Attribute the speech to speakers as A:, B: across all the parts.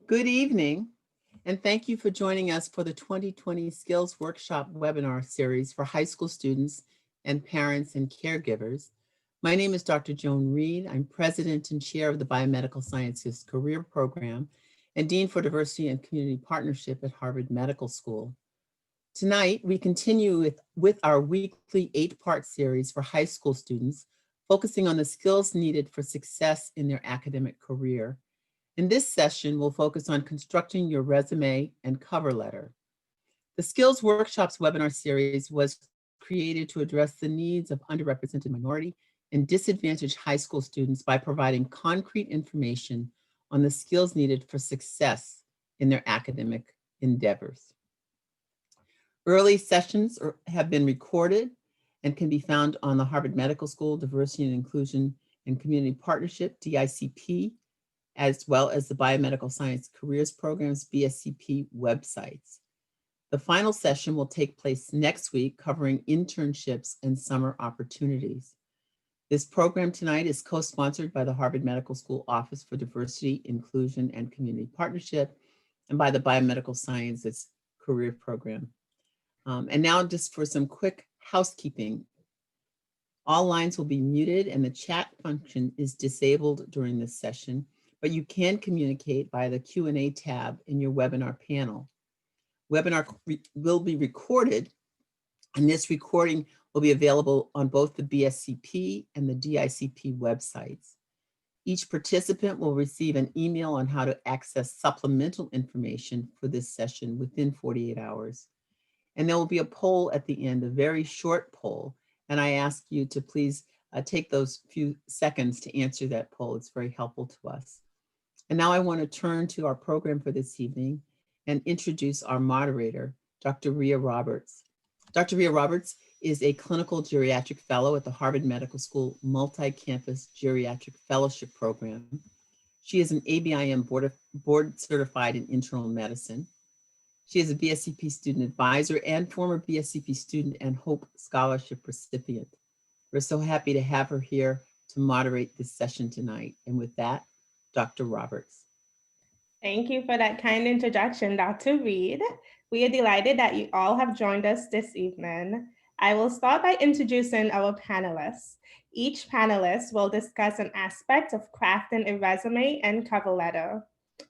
A: Good evening, and thank you for joining us for the 2020 Skills Workshop webinar series for high school students and parents and caregivers. My name is Dr. Joan Reed. I'm President and Chair of the Biomedical Sciences Career Program and Dean for Diversity and Community Partnership at Harvard Medical School. Tonight, we continue with our weekly 8-part series for high school students, focusing on the skills needed for success in their academic career. In this session, we'll focus on constructing your resume and cover letter. The Skills Workshops webinar series was created to address the needs of underrepresented minority and disadvantaged high school students by providing concrete information on the skills needed for success in their academic endeavors. Early sessions have been recorded and can be found on the Harvard Medical School Diversity and Inclusion and Community Partnership, DICP, as well as the Biomedical Science Careers Program's BSCP websites. The final session will take place next week, covering internships and summer opportunities. This program tonight is co-sponsored by the Harvard Medical School Office for Diversity, Inclusion, and Community Partnership, and by the Biomedical Sciences Career Program. And now just for some quick housekeeping. All lines will be muted and the chat function is disabled during this session, but you can communicate via the Q&A tab in your webinar panel. Webinar will be recorded, and this recording will be available on both the BSCP and the DICP websites. Each participant will receive an email on how to access supplemental information for this session within 48 hours. And there will be a poll at the end, a very short poll, and I ask you to please take those few seconds to answer that poll. It's very helpful to us. And now I want to turn to our program for this evening and introduce our moderator, Dr. Rhea Roberts. Dr. Rhea Roberts is a clinical geriatric fellow at the Harvard Medical School Multi-Campus Geriatric Fellowship Program. She is an ABIM board certified in internal medicine. She is a BSCP student advisor and former BSCP student and Hope Scholarship recipient. We're so happy to have her here to moderate this session tonight. And with that, Dr. Roberts.
B: Thank you for that kind introduction, Dr. Reed. We are delighted that you all have joined us this evening. I will start by introducing our panelists. Each panelist will discuss an aspect of crafting a resume and cover letter.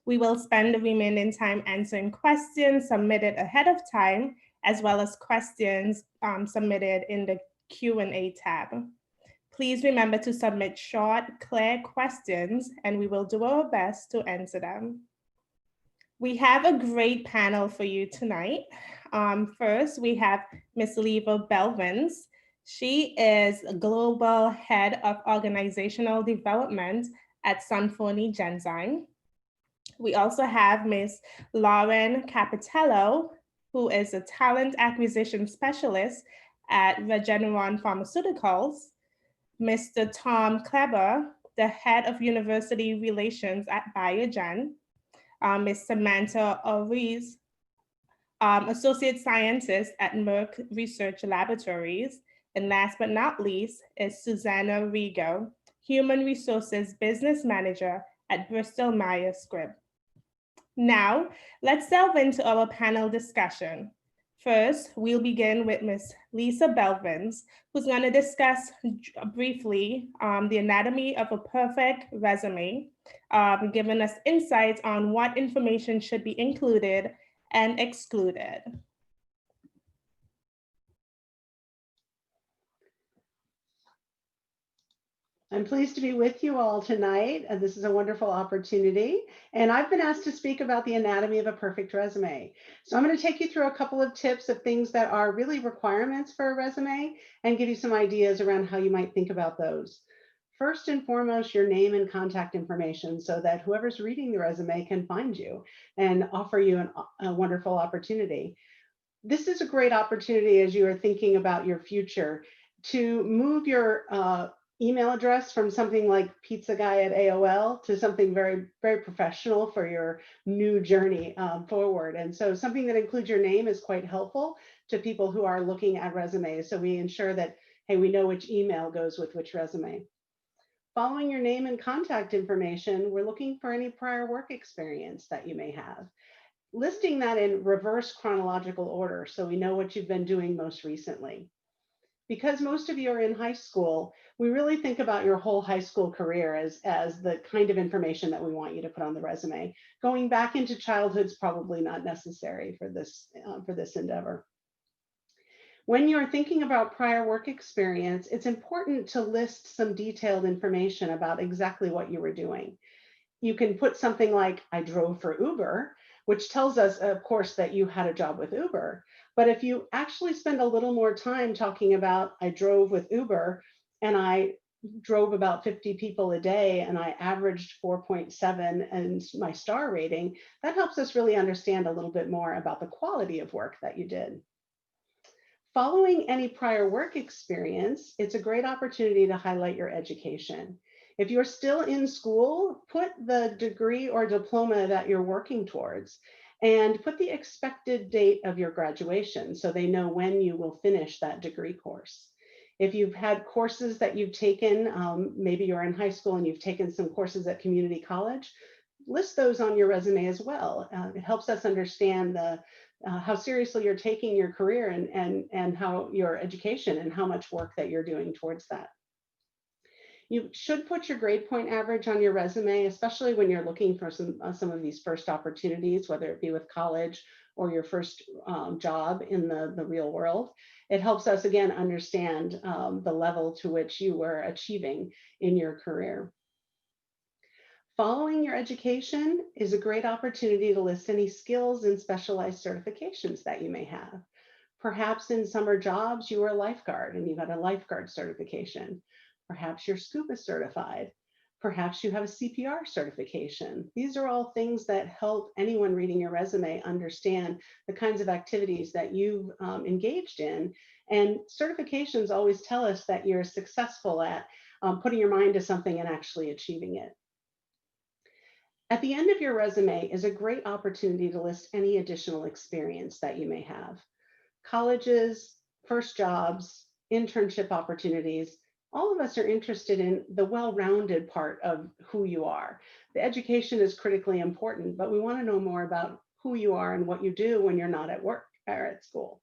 B: We will spend the remaining time answering questions submitted ahead of time, as well as questions submitted in the Q&A tab. Please remember to submit short, clear questions, and we will do our best to answer them. We have a great panel for you tonight. First, we have Ms. Rhea Roberts. She is Global Head of Organizational Development at Sanfoni Genzyme. We also have Ms. Lauren Capitello, who is a Talent Acquisition Specialist at Regeneron Pharmaceuticals. Mr. Tom Kleber, the Head of University Relations at Biogen. Ms. Samantha Ortiz, Associate Scientist at Merck Research Laboratories. And last but not least is Susanna Rigo, Human Resources Business Manager at Bristol Myers Squibb. Now, let's delve into our panel discussion. First, we'll begin with Ms. Rhea Roberts, who's going to discuss briefly the anatomy of a perfect resume, giving us insights on what information should be included and excluded.
C: I'm pleased to be with you all tonight. This is a wonderful opportunity. And I've been asked to speak about the anatomy of a perfect resume. So I'm going to take you through a couple of tips of things that are really requirements for a resume and give you some ideas around how you might think about those. First and foremost, your name and contact information so that whoever's reading the resume can find you and offer you a wonderful opportunity. This is a great opportunity as you are thinking about your future to move your email address from something like pizza guy at AOL to something very, very professional for your new journey forward. And so something that includes your name is quite helpful to people who are looking at resumes. So we ensure that, hey, we know which email goes with which resume. Following your name and contact information, we're looking for any prior work experience that you may have. Listing that in reverse chronological order so we know what you've been doing most recently. Because most of you are in high school, we really think about your whole high school career as the kind of information that we want you to put on the resume. Going back into childhood is probably not necessary for this endeavor. When you're thinking about prior work experience, it's important to list some detailed information about exactly what you were doing. You can put something like, I drove for Uber, which tells us, of course, that you had a job with Uber. But if you actually spend a little more time talking about, I drove with Uber and I drove about 50 people a day and I averaged 4.7 and my star rating, that helps us really understand a little bit more about the quality of work that you did. Following any prior work experience, it's a great opportunity to highlight your education. If you're still in school, put the degree or diploma that you're working towards and put the expected date of your graduation so they know when you will finish that degree course. If you've had courses that you've taken, maybe you're in high school and you've taken some courses at community college, list those on your resume as well. It helps us understand how seriously you're taking your career and how your education and how much work that you're doing towards that. You should put your grade point average on your resume, especially when you're looking for some of these first opportunities, whether it be with college or your first job in the real world. It helps us, again, understand the level to which you were achieving in your career. Following your education is a great opportunity to list any skills and specialized certifications that you may have. Perhaps in summer jobs, you were a lifeguard and you got a lifeguard certification. Perhaps you're scuba certified. Perhaps you have a CPR certification. These are all things that help anyone reading your resume understand the kinds of activities that you've engaged in. And certifications always tell us that you're successful at putting your mind to something and actually achieving it. At the end of your resume is a great opportunity to list any additional experience that you may have. Colleges, first jobs, internship opportunities, all of us are interested in the well-rounded part of who you are. The education is critically important, but we want to know more about who you are and what you do when you're not at work or at school.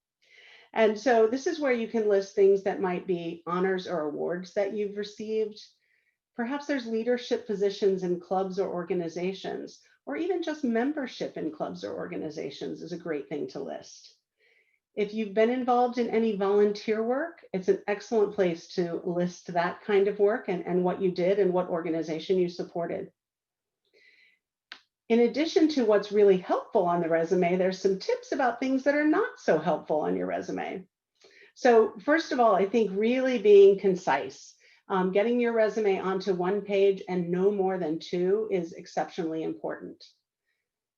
C: And so this is where you can list things that might be honors or awards that you've received. Perhaps there's leadership positions in clubs or organizations, or even just membership in clubs or organizations is a great thing to list. If you've been involved in any volunteer work, it's an excellent place to list that kind of work and what you did and what organization you supported. In addition to what's really helpful on the resume, there's some tips about things that are not so helpful on your resume. So first of all, I think really being concise. Getting your resume onto one page and no more than 2 is exceptionally important.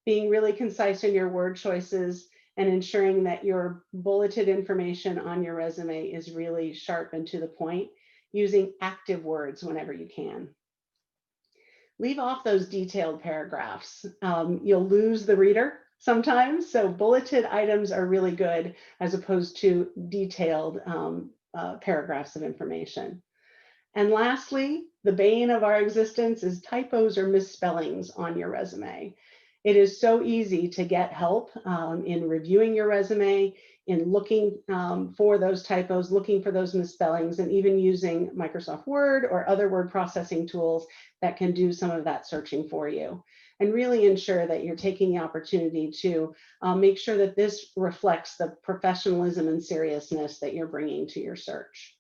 C: Being really concise in your word choices and ensuring that your bulleted information on your resume is really sharp and to the point, using active words whenever you can. Leave off those detailed paragraphs. You'll lose the reader sometimes, so bulleted items are really good as opposed to detailed paragraphs of information. And lastly, the bane of our existence is typos or misspellings on your resume. It is so easy to get help in reviewing your resume, in looking for those typos, looking for those misspellings, and even using Microsoft Word or other word processing tools that can do some of that searching for you. And really ensure that you're taking the opportunity to make sure that this reflects the professionalism and seriousness that you're bringing to your search.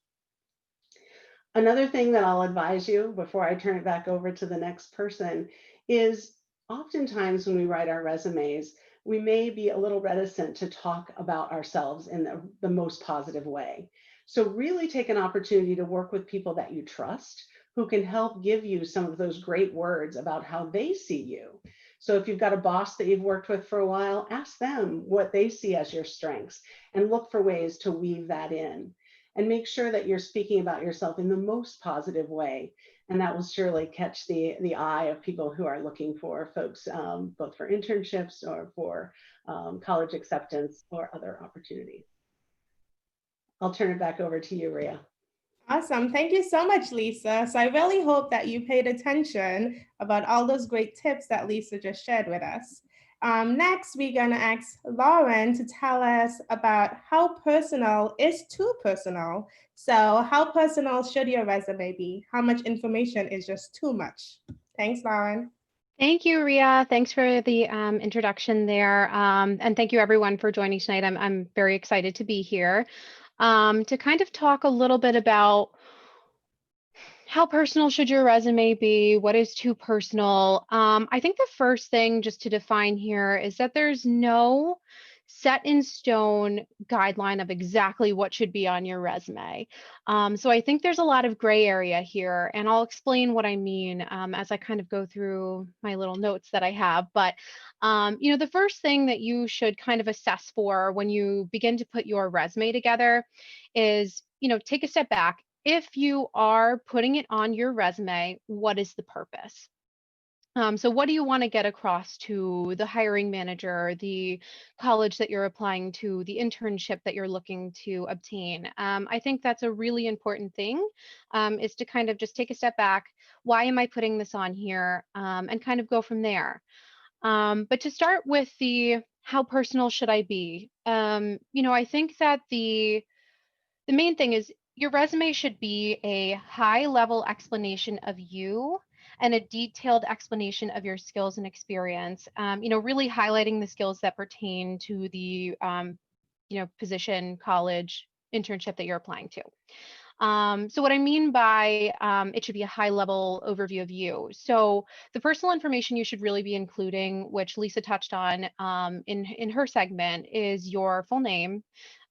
C: Another thing that I'll advise you before I turn it back over to the next person is oftentimes when we write our resumes, we may be a little reticent to talk about ourselves in the most positive way. So really take an opportunity to work with people that you trust, who can help give you some of those great words about how they see you. So if you've got a boss that you've worked with for a while, ask them what they see as your strengths and look for ways to weave that in. And make sure that you're speaking about yourself in the most positive way. And that will surely catch the eye of people who are looking for folks, both for internships or for college acceptance or other opportunities. I'll turn it back over to you, Rhea.
B: Awesome. Thank you so much, Lisa. So I really hope that you paid attention about all those great tips that Lisa just shared with us. Next, we're going to ask Lauren to tell us about how personal is too personal. So how personal should your resume be? How much information is just too much? Thanks, Lauren.
D: Thank you, Rhea. Thanks for the introduction there. And thank you everyone for joining tonight. I'm very excited to be here to kind of talk a little bit about how personal should your resume be? What is too personal? I think the first thing just to define here is that there's no set in stone guideline of exactly what should be on your resume. So I think there's a lot of gray area here, and I'll explain what I mean as I kind of go through my little notes that I have. But the first thing that you should kind of assess for when you begin to put your resume together is, take a step back. If you are putting it on your resume, what is the purpose? So what do you want to get across to the hiring manager, the college that you're applying to, the internship that you're looking to obtain? I think that's a really important thing, is to kind of just take a step back. Why am I putting this on here? And kind of go from there. But to start with the how personal should I be? I think that the main thing is your resume should be a high level explanation of you and a detailed explanation of your skills and experience, really highlighting the skills that pertain to the, position, college, internship that you're applying to. So what I mean by it should be a high level overview of you. So the personal information you should really be including, which Lisa touched on in her segment, is your full name,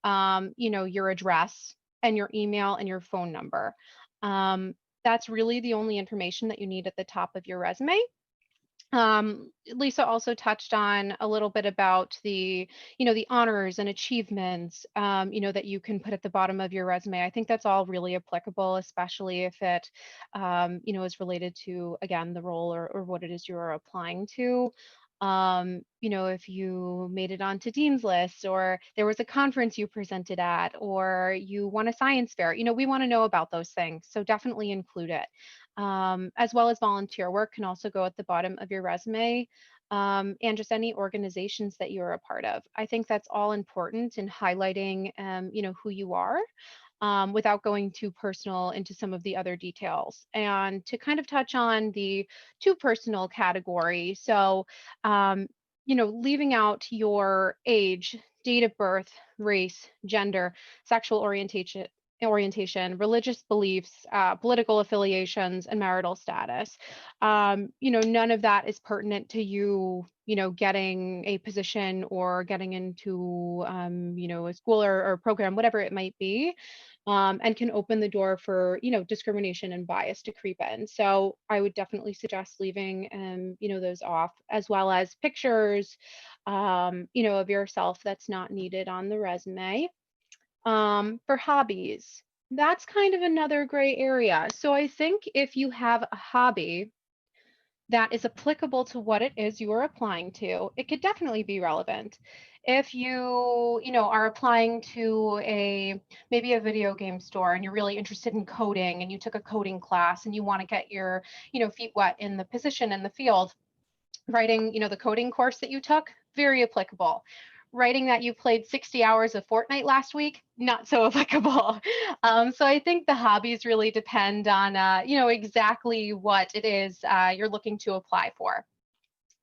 D: your address and your email and your phone number. That's really the only information that you need at the top of your resume. Lisa also touched on a little bit about the honors and achievements, that you can put at the bottom of your resume. I think that's all really applicable, especially if it, is related to, again, the role or what it is you're applying to. If you made it onto Dean's List, or there was a conference you presented at, or you won a science fair, we want to know about those things. So definitely include it. As well as volunteer work can also go at the bottom of your resume, and just any organizations that you're a part of. I think that's all important in highlighting, who you are, without going too personal into some of the other details. And to kind of touch on the too personal category, so, leaving out your age, date of birth, race, gender, sexual orientation, religious beliefs, political affiliations, and marital status. None of that is pertinent to you, getting a position or getting into, a school or program, whatever it might be, and can open the door for, discrimination and bias to creep in. So I would definitely suggest leaving, those off, as well as pictures, of yourself that's not needed on the resume. For hobbies, that's kind of another gray area. So I think if you have a hobby that is applicable to what it is you are applying to, it could definitely be relevant. If you are applying to maybe a video game store and you're really interested in coding and you took a coding class and you want to get your, feet wet in the position in the field, writing, the coding course that you took, very applicable. Writing that you played 60 hours of Fortnite last week, not so applicable. So I think the hobbies really depend on, exactly what it is you're looking to apply for.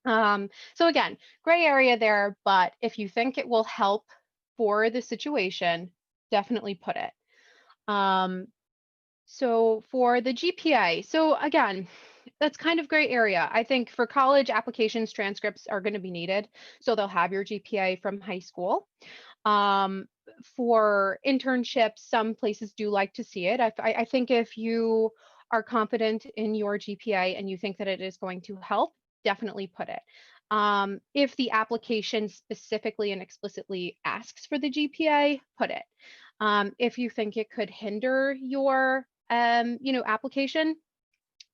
D: So again, gray area there, but if you think it will help for the situation, definitely put it. So for the GPA, so again, that's kind of gray area. I think for college applications, transcripts are going to be needed. So they'll have your GPA from high school. For internships, some places do like to see it. I think if you are confident in your GPA and you think that it is going to help, definitely put it. If the application specifically and explicitly asks for the GPA, put it. If you think it could hinder your application,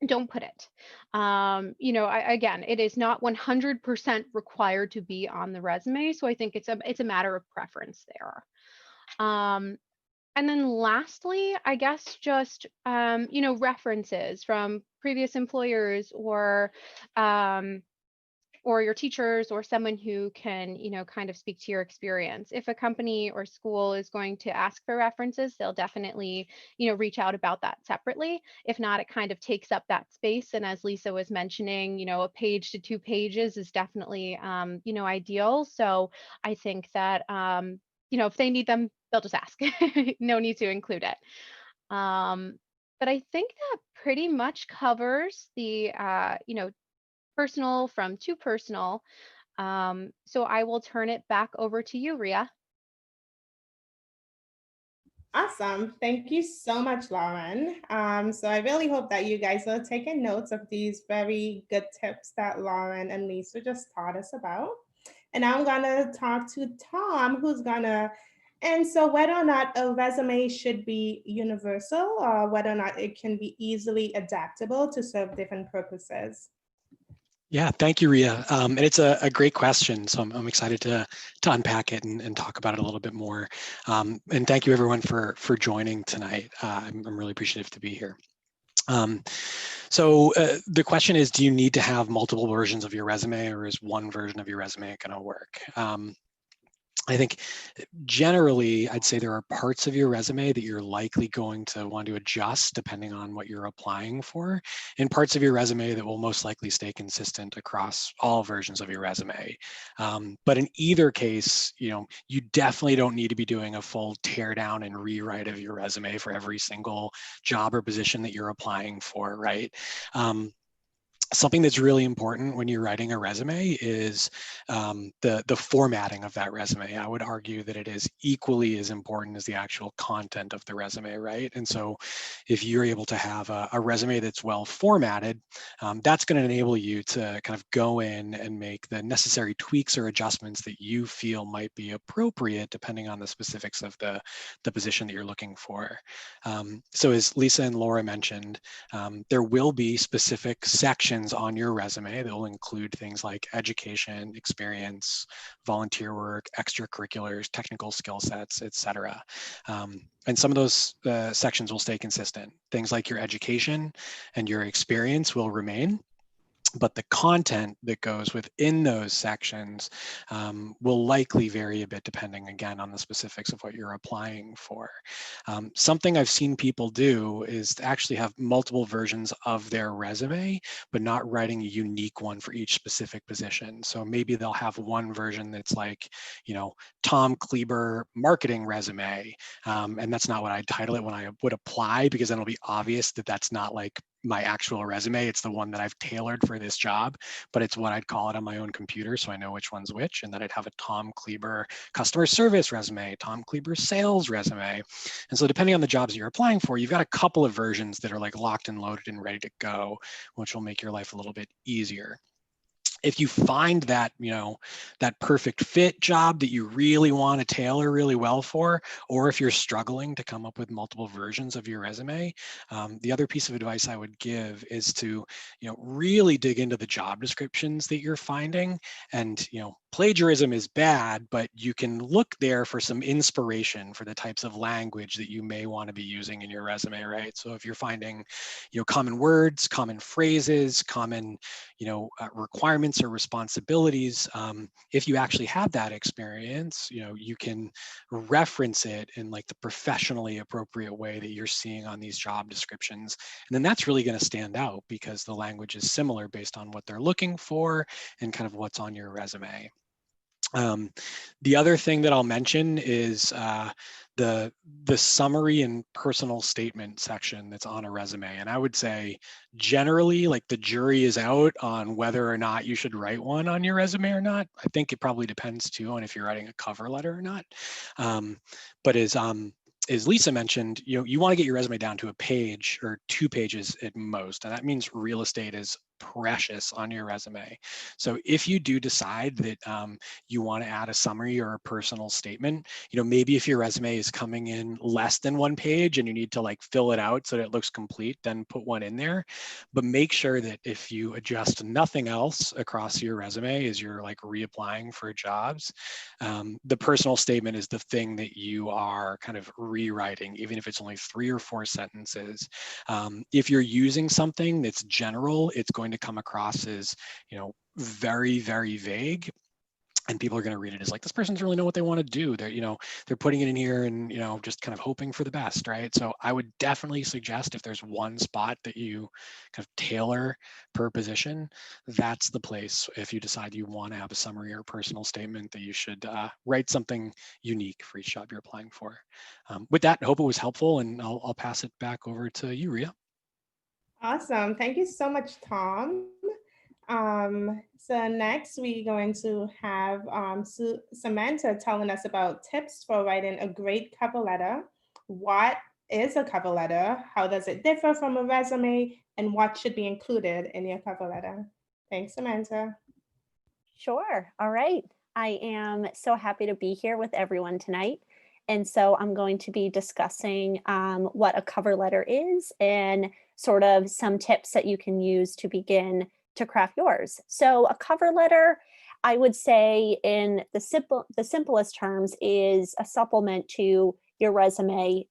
D: don't put it. Again, it is not 100% required to be on the resume. So I think it's a matter of preference there. And then lastly, I guess just, references from previous employers or your teachers or someone who can, kind of speak to your experience. If a company or school is going to ask for references, they'll definitely, reach out about that separately. If not, it kind of takes up that space. And as Lisa was mentioning, a page to 2 pages is definitely, ideal. So I think that, if they need them, they'll just ask. No need to include it. But I think that pretty much covers the, personal from too personal. So I will turn it back over to you, Rhea.
B: Awesome. Thank you so much, Lauren. So I really hope that you guys are taking notes of these very good tips that Lauren and Lisa just taught us about. And now I'm gonna talk to Tom, who's gonna answer whether or not a resume should be universal or whether or not it can be easily adaptable to serve different purposes.
E: Yeah, thank you, Rhea. And it's a great question. So I'm excited to unpack it and talk about it a little bit more. And thank you everyone for joining tonight. I'm really appreciative to be here. So the question is, do you need to have multiple versions of your resume, or is one version of your resume going to work? I think generally, I'd say there are parts of your resume that you're likely going to want to adjust depending on what you're applying for, and parts of your resume that will most likely stay consistent across all versions of your resume. But in either case, you definitely don't need to be doing a full tear down and rewrite of your resume for every single job or position that you're applying for, right? Something that's really important when you're writing a resume is the formatting of that resume. I would argue that it is equally as important as the actual content of the resume, right? And so if you're able to have a resume that's well formatted, that's going to enable you to kind of go in and make the necessary tweaks or adjustments that you feel might be appropriate depending on the specifics of the position that you're looking for. So as Lisa and Laura mentioned, there will be specific sections on your resume that will include things like education, experience, volunteer work, extracurriculars, technical skill sets, etc. And some of those sections will stay consistent. Things like your education and your experience will remain, but the content that goes within those sections will likely vary a bit depending, again, on the specifics of what you're applying for. Something I've seen people do is to actually have multiple versions of their resume, but not writing a unique one for each specific position. So maybe they'll have one version that's like, Tom Kleber marketing resume, and that's not what I'd title it when I would apply, because then it'll be obvious that that's not like my actual resume. It's the one that I've tailored for this job, but it's what I'd call it on my own computer, so I know which one's which. And then I'd have a Tom Kleber customer service resume, Tom Kleber sales resume. And so depending on the jobs you're applying for, you've got a couple of versions that are like locked and loaded and ready to go, which will make your life a little bit easier. If you find that, that perfect fit job that you really want to tailor really well for, or if you're struggling to come up with multiple versions of your resume, the other piece of advice I would give is to, really dig into the job descriptions that you're finding. And, plagiarism is bad, but you can look there for some inspiration for the types of language that you may want to be using in your resume, right? So if you're finding, common words, common phrases, common, requirements or responsibilities, if you actually have that experience, you can reference it in like the professionally appropriate way that you're seeing on these job descriptions. And then that's really going to stand out because the language is similar based on what they're looking for and kind of what's on your resume. The other thing that I'll mention is the summary and personal statement section that's on a resume. And I would say generally, like, the jury is out on whether or not you should write one on your resume or not. I think it probably depends too on if you're writing a cover letter or not. But as Lisa mentioned, you want to get your resume down to a page or 2 pages at most. And that means real estate is precious on your resume. So if you do decide that you want to add a summary or a personal statement, maybe if your resume is coming in less than 1 page and you need to like fill it out so that it looks complete, then put one in there. But make sure that if you adjust nothing else across your resume as you're like reapplying for jobs, the personal statement is the thing that you are kind of rewriting, even if it's only 3 or 4 sentences. If you're using something that's general, it's going to come across as, very, very vague. And people are going to read it as like, this person doesn't really know what they want to do. They're putting it in here and, just kind of hoping for the best, right? So I would definitely suggest if there's one spot that you kind of tailor per position, that's the place. If you decide you want to have a summary or personal statement, that you should write something unique for each job you're applying for. With that, I hope it was helpful, and I'll pass it back over to you, Rhea.
B: Awesome. Thank you so much, Tom. So next we're going to have Samantha telling us about tips for writing a great cover letter. What is a cover letter? How does it differ from a resume? And what should be included in your cover letter? Thanks, Samantha.
F: Sure. All right. I am so happy to be here with everyone tonight. And so I'm going to be discussing what a cover letter is and sort of some tips that you can use to begin to craft yours. So a cover letter, I would say in the simplest terms, is a supplement to your resume.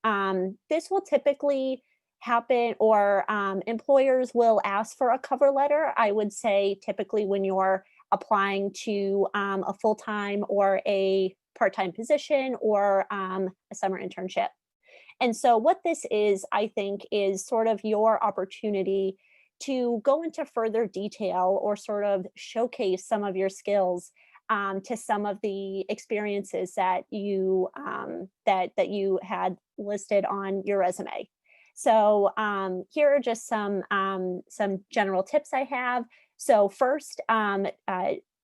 F: This will typically happen, or employers will ask for a cover letter. I would say typically when you're applying to a full-time or a part-time position or a summer internship. And so what this is, I think, is sort of your opportunity to go into further detail or sort of showcase some of your skills to some of the experiences that you that you had listed on your resume. So here are just some general tips I have. So first,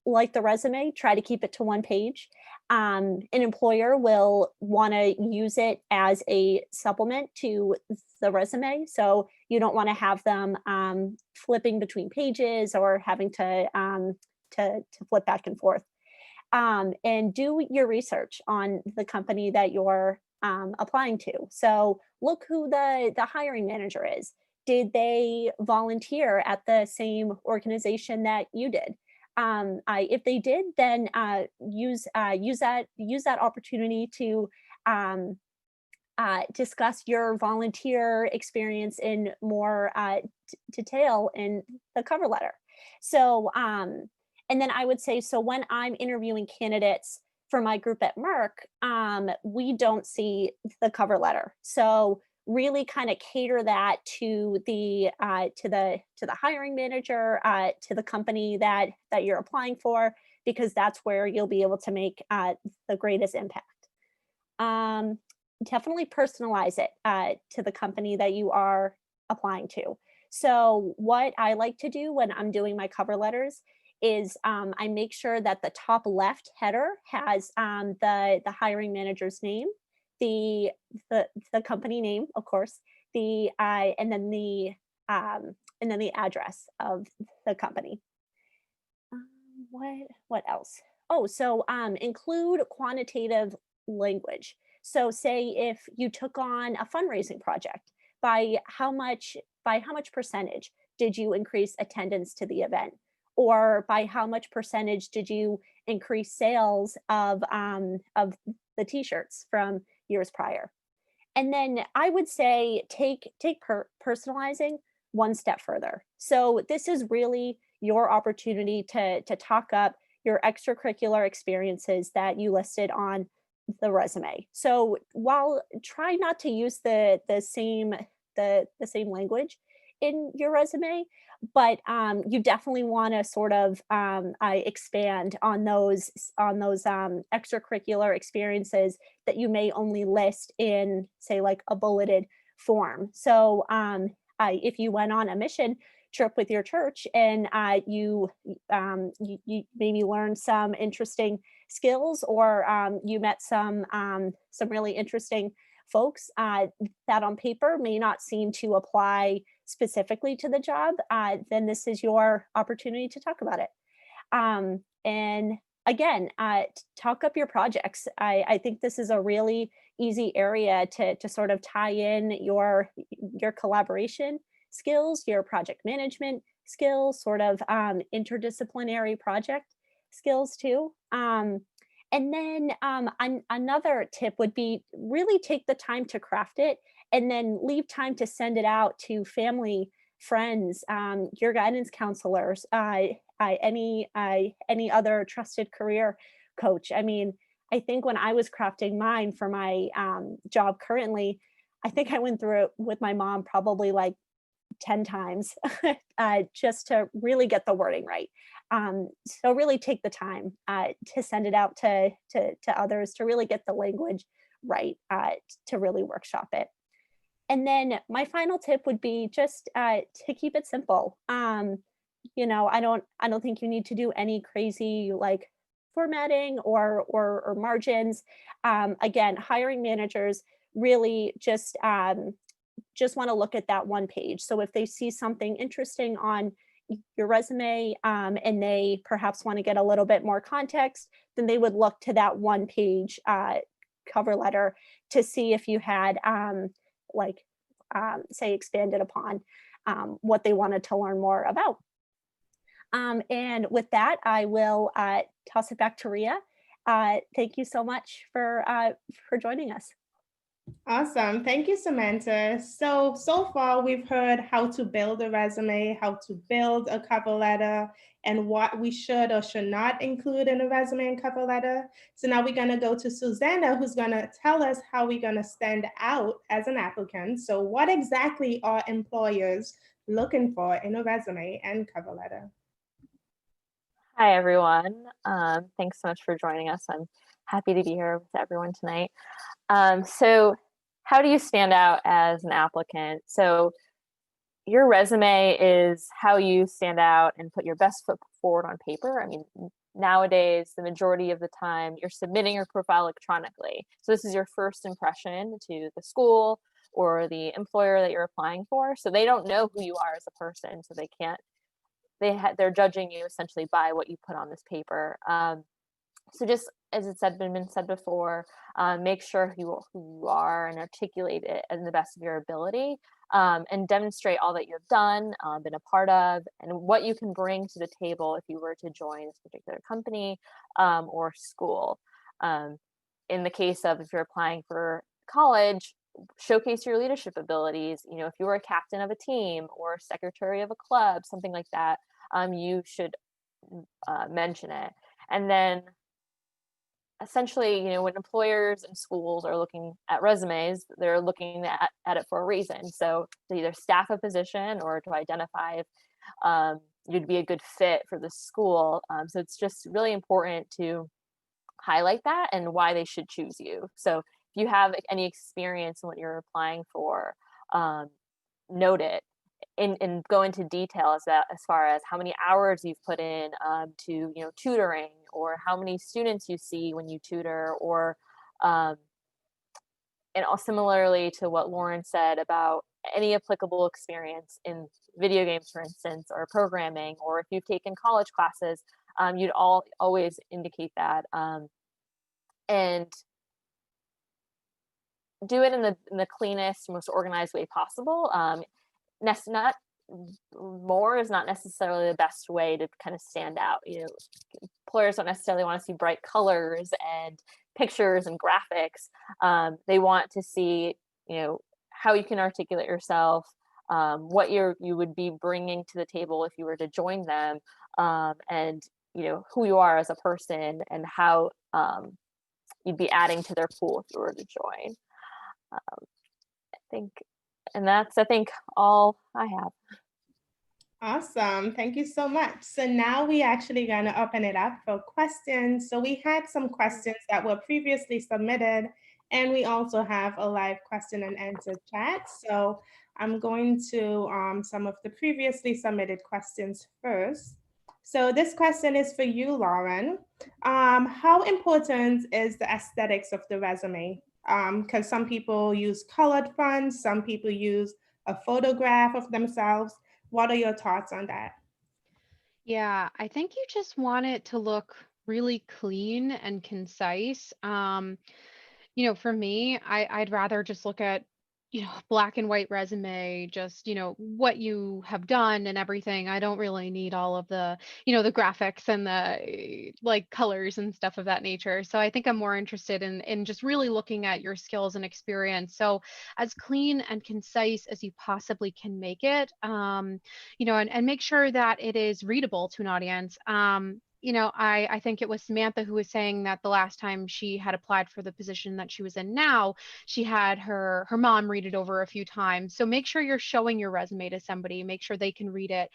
F: like the resume, try to keep it to 1 page. An employer will want to use it as a supplement to the resume. So you don't want to have them flipping between pages or having to flip back and forth. And do your research on the company that you're applying to. So look who the hiring manager is. Did they volunteer at the same organization that you did? If they did, then use that opportunity to discuss your volunteer experience in more detail in the cover letter. So, and then I would say, so when I'm interviewing candidates for my group at Merck, we don't see the cover letter. So really kind of cater that to the hiring manager, to the company that you're applying for, because that's where you'll be able to make the greatest impact. Definitely personalize it to the company that you are applying to. So what I like to do when I'm doing my cover letters is I make sure that the top left header has the hiring manager's name, the company name, of course, and then the address of the company. What else? Oh, so include quantitative language. So say if you took on a fundraising project, by how much percentage did you increase attendance to the event? Or by how much percentage did you increase sales of the t-shirts from years prior? And then I would say take personalizing one step further. So this is really your opportunity to talk up your extracurricular experiences that you listed on the resume. So while try not to use the same language in your resume, but you definitely want to sort of expand on those extracurricular experiences that you may only list in, say, like a bulleted form. So if you went on a mission trip with your church and you maybe learned some interesting skills, or you met some really interesting folks that on paper may not seem to apply specifically to the job, then this is your opportunity to talk about it. And again, talk up your projects. I think this is a really easy area to sort of tie in your collaboration skills, your project management skills, sort of interdisciplinary project skills too. And then another tip would be really take the time to craft it and then leave time to send it out to family, friends, your guidance counselors, any other trusted career coach. I mean, I think when I was crafting mine for my job currently, I think I went through it with my mom probably like 10 times just to really get the wording right. So really take the time to send it out to others, to really get the language right, to really workshop it. And then my final tip would be just to keep it simple. You know, I don't think you need to do any crazy like formatting or margins. Again, hiring managers really just want to look at that one page. So if they see something interesting on your resume and they perhaps want to get a little bit more context, then they would look to that one page cover letter to see if you had say expanded upon what they wanted to learn more about. And with that, I will toss it back to Rhea. Thank you so much for joining us.
B: Awesome. Thank you, Samantha. So far we've heard how to build a resume, how to build a cover letter, and what we should or should not include in a resume and cover letter. So now we're going to go to Susanna, who's going to tell us how we're going to stand out as an applicant. So what exactly are employers looking for in a resume and cover letter?
G: Hi, everyone. Thanks so much for joining us. I'm happy to be here with everyone tonight. So how do you stand out as an applicant? So your resume is how you stand out and put your best foot forward on paper. I mean, nowadays, the majority of the time, you're submitting your profile electronically. So this is your first impression to the school or the employer that you're applying for. So they don't know who you are as a person, so they're judging you essentially by what you put on this paper. So just as it's been said before, make sure who you are and articulate it in the best of your ability, and demonstrate all that you've done, been a part of, and what you can bring to the table if you were to join this particular company or school. In the case of if you're applying for college, showcase your leadership abilities. You know, if you were a captain of a team or secretary of a club, something like that, you should mention it. And then essentially, you know, when employers and schools are looking at resumes, they're looking at it for a reason. So to either staff a position or to identify if you'd be a good fit for the school. So it's just really important to highlight that and why they should choose you. So if you have any experience in what you're applying for, note it. And go into detail as far as how many hours you've put in to, you know, tutoring, or how many students you see when you tutor, or and similarly to what Lauren said about any applicable experience in video games, for instance, or programming, or if you've taken college classes, you'd always indicate that, and do it in the cleanest, most organized way possible. Not more is not necessarily the best way to kind of stand out. You know, employers don't necessarily want to see bright colors and pictures and graphics. They want to see, you know, how you can articulate yourself, what you would be bringing to the table if you were to join them, and, you know, who you are as a person and how you'd be adding to their pool if you were to join. And that's, I think, all I have.
B: Awesome. Thank you so much. So now we actually going to open it up for questions. So we had some questions that were previously submitted, and we also have a live question and answer chat. So I'm going to some of the previously submitted questions first. So this question is for you, Lauren. How important is the aesthetics of the resume? Because some people use colored fonts, some people use a photograph of themselves? What are your thoughts on that?
D: Yeah, I think you just want it to look really clean and concise. For me, I'd rather just look at, black and white resume, just, what you have done and everything. I don't really need all of the, the graphics and the like colors and stuff of that nature. So I think I'm more interested in just really looking at your skills and experience. So as clean and concise as you possibly can make it, and make sure that it is readable to an audience. I think it was Samantha who was saying that the last time she had applied for the position that she was in now, she had her mom read it over a few times. So make sure you're showing your resume to somebody, make sure they can read it,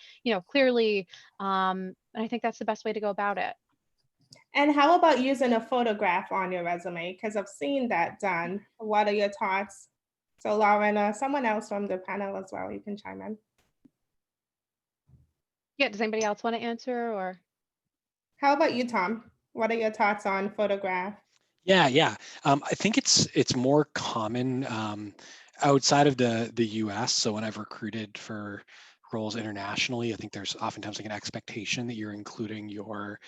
D: clearly. And I think that's the best way to go about it.
B: And how about using a photograph on your resume? Because I've seen that done. What are your thoughts? So Lauren, someone else from the panel as well, you can chime in.
D: Yeah, does anybody else want to answer, or?
B: How about you, Tom? What are your thoughts on photograph?
E: Yeah. I think it's more common outside of the US. So when I've recruited for roles internationally, I think there's oftentimes like an expectation that you're including your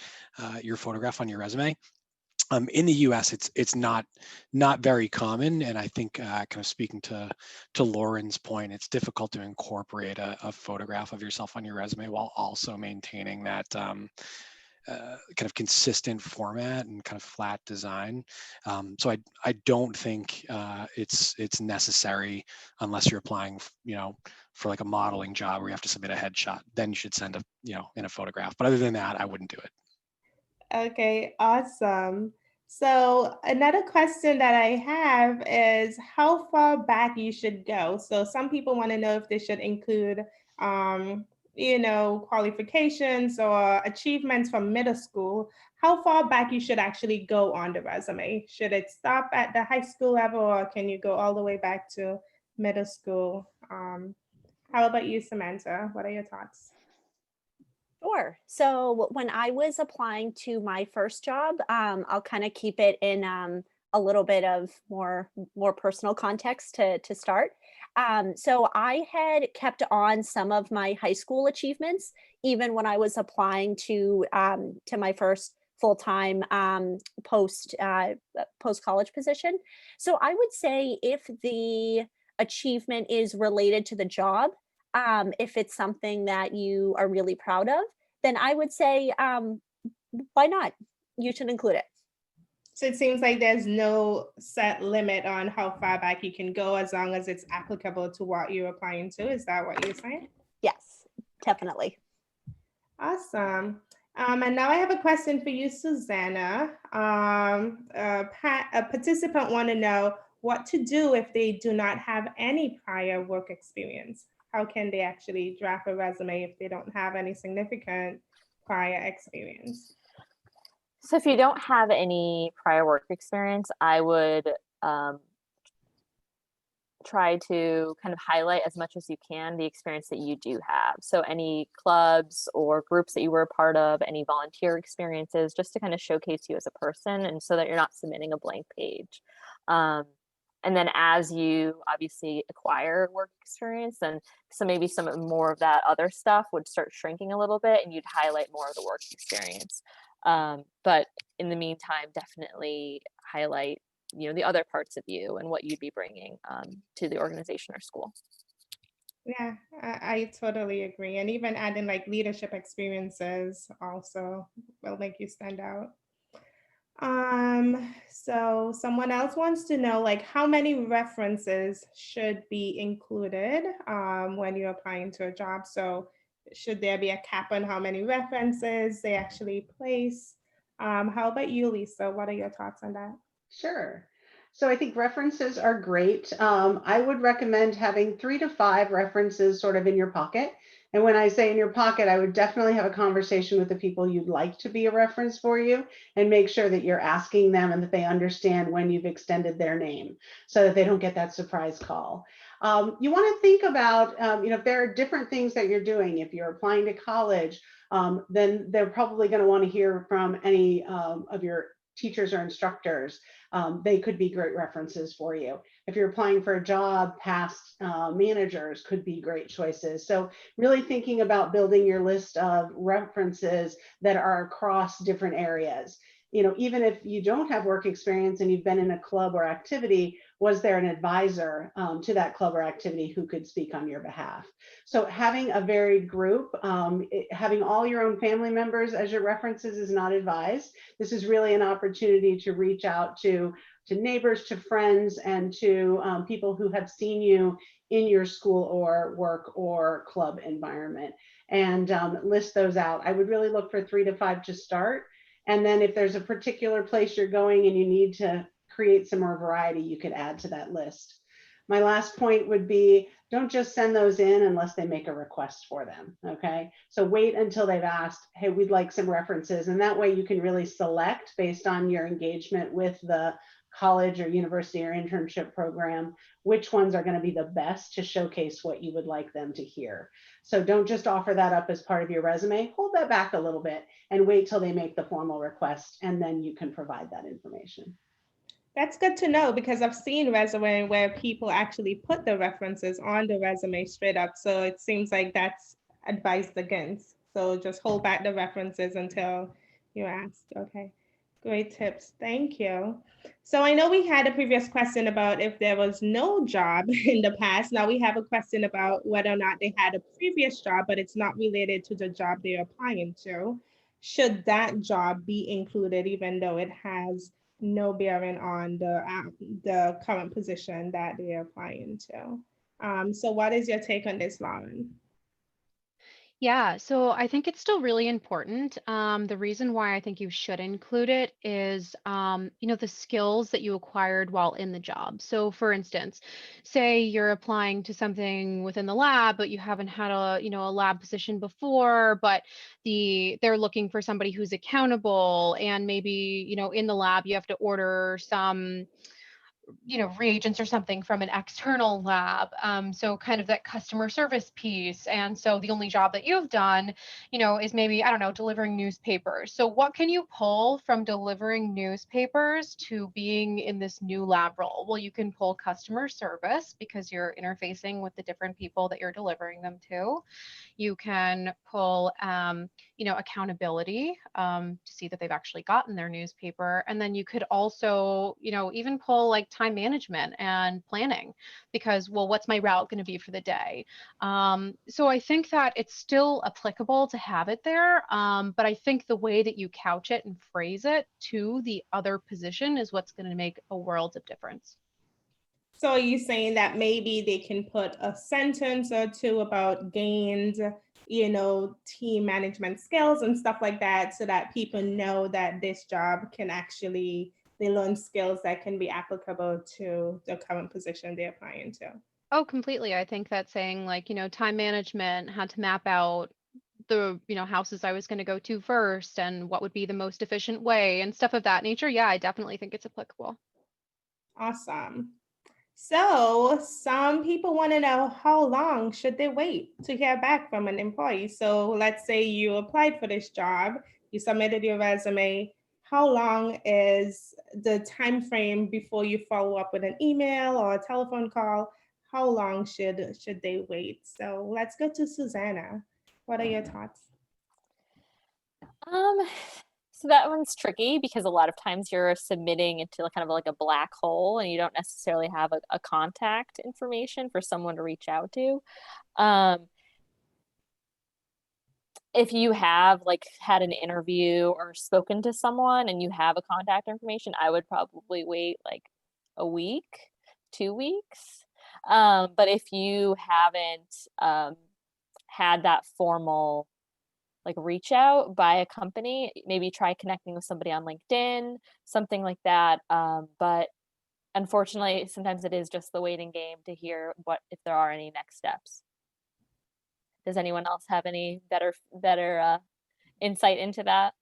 E: photograph on your resume. In the US, it's not very common, and I think kind of speaking to Lauren's point, it's difficult to incorporate a photograph of yourself on your resume while also maintaining that kind of consistent format and kind of flat design. So I don't think it's necessary unless you're applying, for like a modeling job where you have to submit a headshot. Then you should send in a photograph. But other than that, I wouldn't do it.
B: Okay, awesome. So another question that I have is how far back you should go. So some people want to know if they should include, qualifications or achievements from middle school. How far back you should actually go on the resume? Should it stop at the high school level, or can you go all the way back to middle school? How about you, Samantha? What are your thoughts?
F: Sure. So when I was applying to my first job, I'll kind of keep it in a little bit of more personal context to start. So I had kept on some of my high school achievements, even when I was applying to my first full-time post college position. So I would say if the achievement is related to the job, if it's something that you are really proud of, then I would say, why not? You should include it.
B: So it seems like there's no set limit on how far back you can go as long as it's applicable to what you're applying to. Is that what you're saying?
F: Yes, definitely.
B: Awesome. And now I have a question for you, Susanna. A participant want to know what to do if they do not have any prior work experience. How can they actually draft a resume if they don't have any significant prior experience?
G: So if you don't have any prior work experience, I would try to kind of highlight as much as you can the experience that you do have. So any clubs or groups that you were a part of, any volunteer experiences, just to kind of showcase you as a person, and so that you're not submitting a blank page. And then as you obviously acquire work experience, then so maybe some more of that other stuff would start shrinking a little bit, and you'd highlight more of the work experience. But in the meantime, definitely highlight the other parts of you and what you'd be bringing to the organization or school.
B: Yeah, I totally agree. And even adding like leadership experiences also will make you stand out. So someone else wants to know like how many references should be included when you're applying to a job. So should there be a cap on how many references they actually place? How about you, Lisa? What are your thoughts on that?
C: Sure. So I think references are great. I would recommend having 3 to 5 references sort of in your pocket. And when I say in your pocket, I would definitely have a conversation with the people you'd like to be a reference for you and make sure that you're asking them and that they understand when you've extended their name so that they don't get that surprise call. You want to think about, if there are different things that you're doing. If you're applying to college, then they're probably going to want to hear from any of your teachers or instructors, they could be great references for you. If you're applying for a job, past managers could be great choices. So really thinking about building your list of references that are across different areas. You know, even if you don't have work experience and you've been in a club or activity, was there an advisor to that club or activity who could speak on your behalf? So having a varied group, having all your own family members as your references is not advised. This is really an opportunity to reach out to neighbors, to friends, and to people who have seen you in your school or work or club environment, and list those out. I would really look for 3 to 5 to start. And then if there's a particular place you're going and you need to create some more variety, you could add to that list. My last point would be, don't just send those in unless they make a request for them, okay? So wait until they've asked, hey, we'd like some references. And that way you can really select based on your engagement with the college or university or internship program, which ones are going to be the best to showcase what you would like them to hear. So don't just offer that up as part of your resume. Hold that back a little bit and wait till they make the formal request, and then you can provide that information.
B: That's good to know, because I've seen resume where people actually put the references on the resume straight up. So it seems like that's advised against. So just hold back the references until you ask. Okay, great tips. Thank you. So I know we had a previous question about if there was no job in the past. Now we have a question about whether or not they had a previous job, but it's not related to the job they're applying to. Should that job be included even though it has no bearing on the current position that they're applying to? So what is your take on this, Lauren?
D: Yeah, so I think it's still really important. The reason why I think you should include it is, the skills that you acquired while in the job. So for instance, say you're applying to something within the lab, but you haven't had a lab position before, but they're looking for somebody who's accountable, and maybe, in the lab you have to order some reagents or something from an external lab. So kind of that customer service piece. And so the only job that you've done, is maybe, I don't know, delivering newspapers. So what can you pull from delivering newspapers to being in this new lab role? Well, you can pull customer service because you're interfacing with the different people that you're delivering them to. You can pull, accountability to see that they've actually gotten their newspaper. And then you could also, even pull like time management and planning, because, well, what's my route going to be for the day? So I think that it's still applicable to have it there. But I think the way that you couch it and phrase it to the other position is what's going to make a world of difference.
B: So are you saying that maybe they can put a sentence or two about gained, team management skills and stuff like that, so that people know that this job can actually, they learn skills that can be applicable to the current position they're applying to?
D: Oh, completely. I think that saying like, time management, had to map out the, houses I was going to go to first and what would be the most efficient way and stuff of that nature. Yeah, I definitely think it's applicable.
B: Awesome. So some people want to know, how long should they wait to hear back from an employee? So let's say you applied for this job, you submitted your resume. How long is the time frame before you follow up with an email or a telephone call? How long should they wait? So let's go to Susanna. What are your thoughts?
G: So that one's tricky because a lot of times you're submitting into kind of like a black hole and you don't necessarily have a contact information for someone to reach out to. If you have like had an interview or spoken to someone and you have a contact information, I would probably wait like a week, 2 weeks. But if you haven't had that formal like reach out by a company, maybe try connecting with somebody on LinkedIn, something like that. But unfortunately, sometimes it is just the waiting game to hear if there are any next steps. Does anyone else have any better insight into that?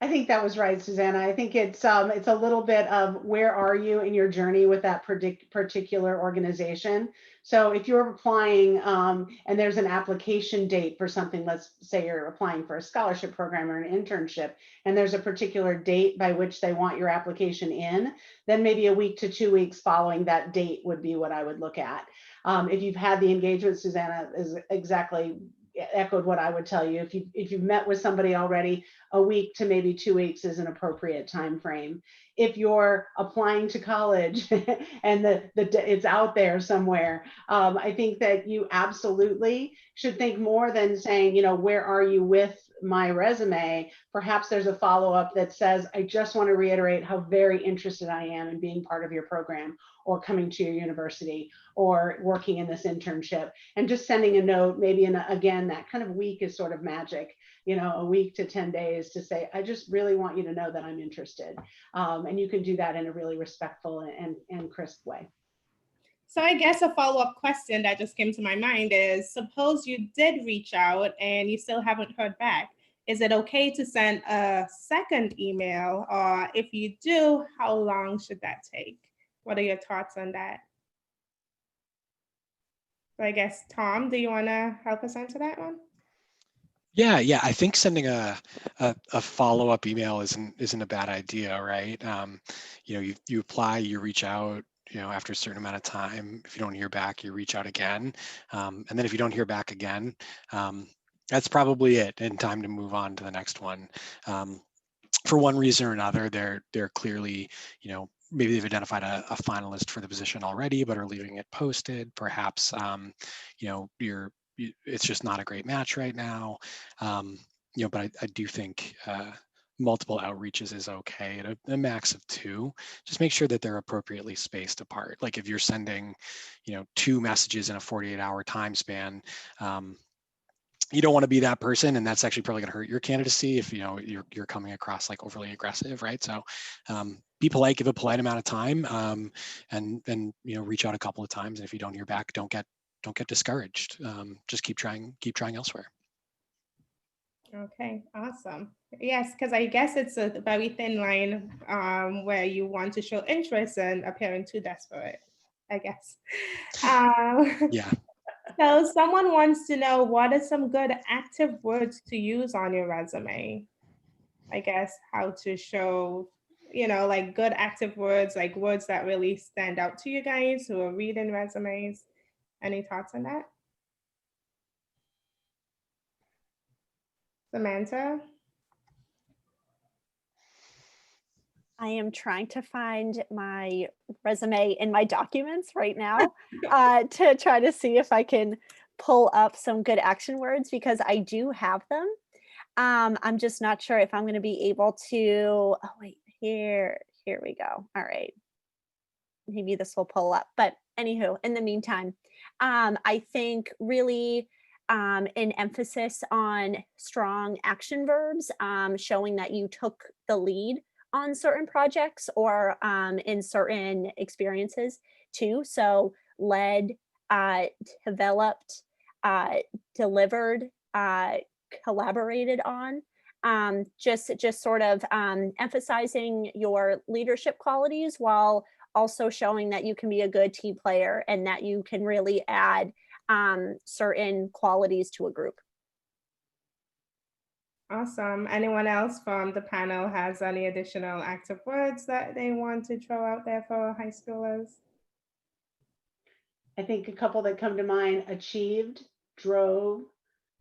C: I think that was right, Susanna. I think it's a little bit of where are you in your journey with that particular organization. So if you're applying and there's an application date for something, let's say you're applying for a scholarship program or an internship, and there's a particular date by which they want your application in, then maybe a week to 2 weeks following that date would be what I would look at. If you've had the engagement, Susanna is exactly echoed what I would tell you. If you've met with somebody already, a week to maybe 2 weeks is an appropriate time frame. If you're applying to college and it's out there somewhere, I think that you absolutely should think more than saying, where are you with my resume? Perhaps there's a follow-up that says, I just want to reiterate how very interested I am in being part of your program, or coming to your university, or working in this internship, and just sending a note, maybe again, that kind of week is sort of magic, a week to 10 days to say, I just really want you to know that I'm interested. And you can do that in a really respectful and crisp way.
B: So I guess a follow-up question that just came to my mind is, suppose you did reach out and you still haven't heard back. Is it okay to send a second email? Or if you do, how long should that take? What are your thoughts on that? So I guess, Tom, do you want to help us answer that one?
E: Yeah, I think sending a follow-up email isn't a bad idea, right? You apply, you reach out, after a certain amount of time. If you don't hear back, you reach out again, and then if you don't hear back again, that's probably it, and time to move on to the next one. For one reason or another, they're clearly, maybe they've identified a finalist for the position already, but are leaving it posted. Perhaps, it's just not a great match right now. But I do think multiple outreaches is okay at a max of 2. Just make sure that they're appropriately spaced apart. Like if you're sending, 2 messages in a 48-hour time span, you don't want to be that person, and that's actually probably going to hurt your candidacy if you're coming across like overly aggressive, right? So be polite, give a polite amount of time, and reach out a couple of times. And if you don't hear back, don't get discouraged. Just keep trying elsewhere.
B: Okay, awesome. Yes, because I guess it's a very thin line where you want to show interest and appearing too desperate, I guess.
E: Yeah.
B: So someone wants to know, what are some good active words to use on your resume? I guess how to show, like good active words, like words that really stand out to you guys who are reading resumes. Any thoughts on that? Samantha?
F: I am trying to find my resume in my documents right now to try to see if I can pull up some good action words, because I do have them. I'm just not sure if I'm going to be able to. Oh, wait, here we go. All right. Maybe this will pull up. But anywho, in the meantime, I think really an emphasis on strong action verbs, showing that you took the lead on certain projects or in certain experiences too. So led, developed, delivered, collaborated on. Just sort of emphasizing your leadership qualities while also showing that you can be a good team player and that you can really add certain qualities to a group.
B: Awesome. Anyone else from the panel has any additional active words that they want to throw out there for high schoolers?
C: I think a couple that come to mind: achieved, drove,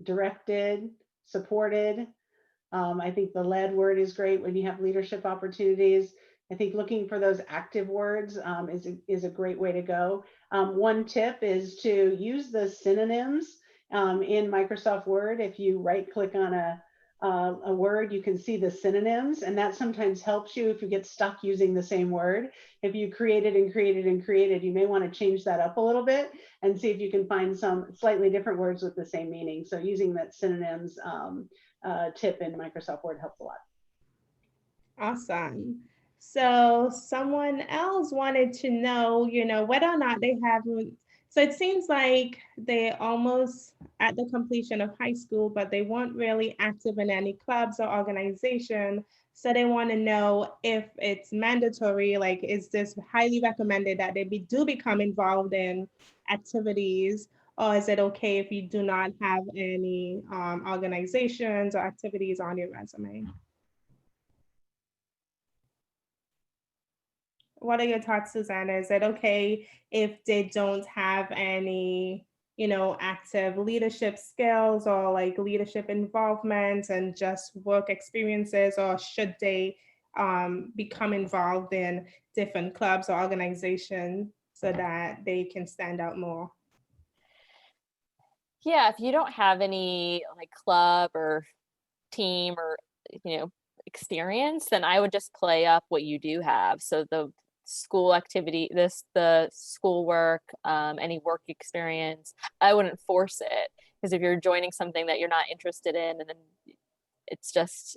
C: directed, supported. I think the led word is great when you have leadership opportunities. I think looking for those active words is a great way to go. One tip is to use the synonyms in Microsoft Word. If you right click on a word, you can see the synonyms, and that sometimes helps you if you get stuck using the same word. If you created and created and created, you may want to change that up a little bit and see if you can find some slightly different words with the same meaning. So using that synonyms tip in Microsoft Word helps a lot.
B: Awesome. So someone else wanted to know, whether or not they have So it seems like they're almost at the completion of high school, but they weren't really active in any clubs or organization. So they want to know if it's mandatory, like is this highly recommended that they do become involved in activities, or is it okay if you do not have any organizations or activities on your resume? What are your thoughts, Susanna? Is it okay if they don't have any, active leadership skills or like leadership involvement and just work experiences, or should they become involved in different clubs or organizations so that they can stand out more?
G: Yeah, if you don't have any like club or team or experience, then I would just play up what you do have. So the school activity, the school work, any work experience, I wouldn't force it, because if you're joining something that you're not interested in, and then it's just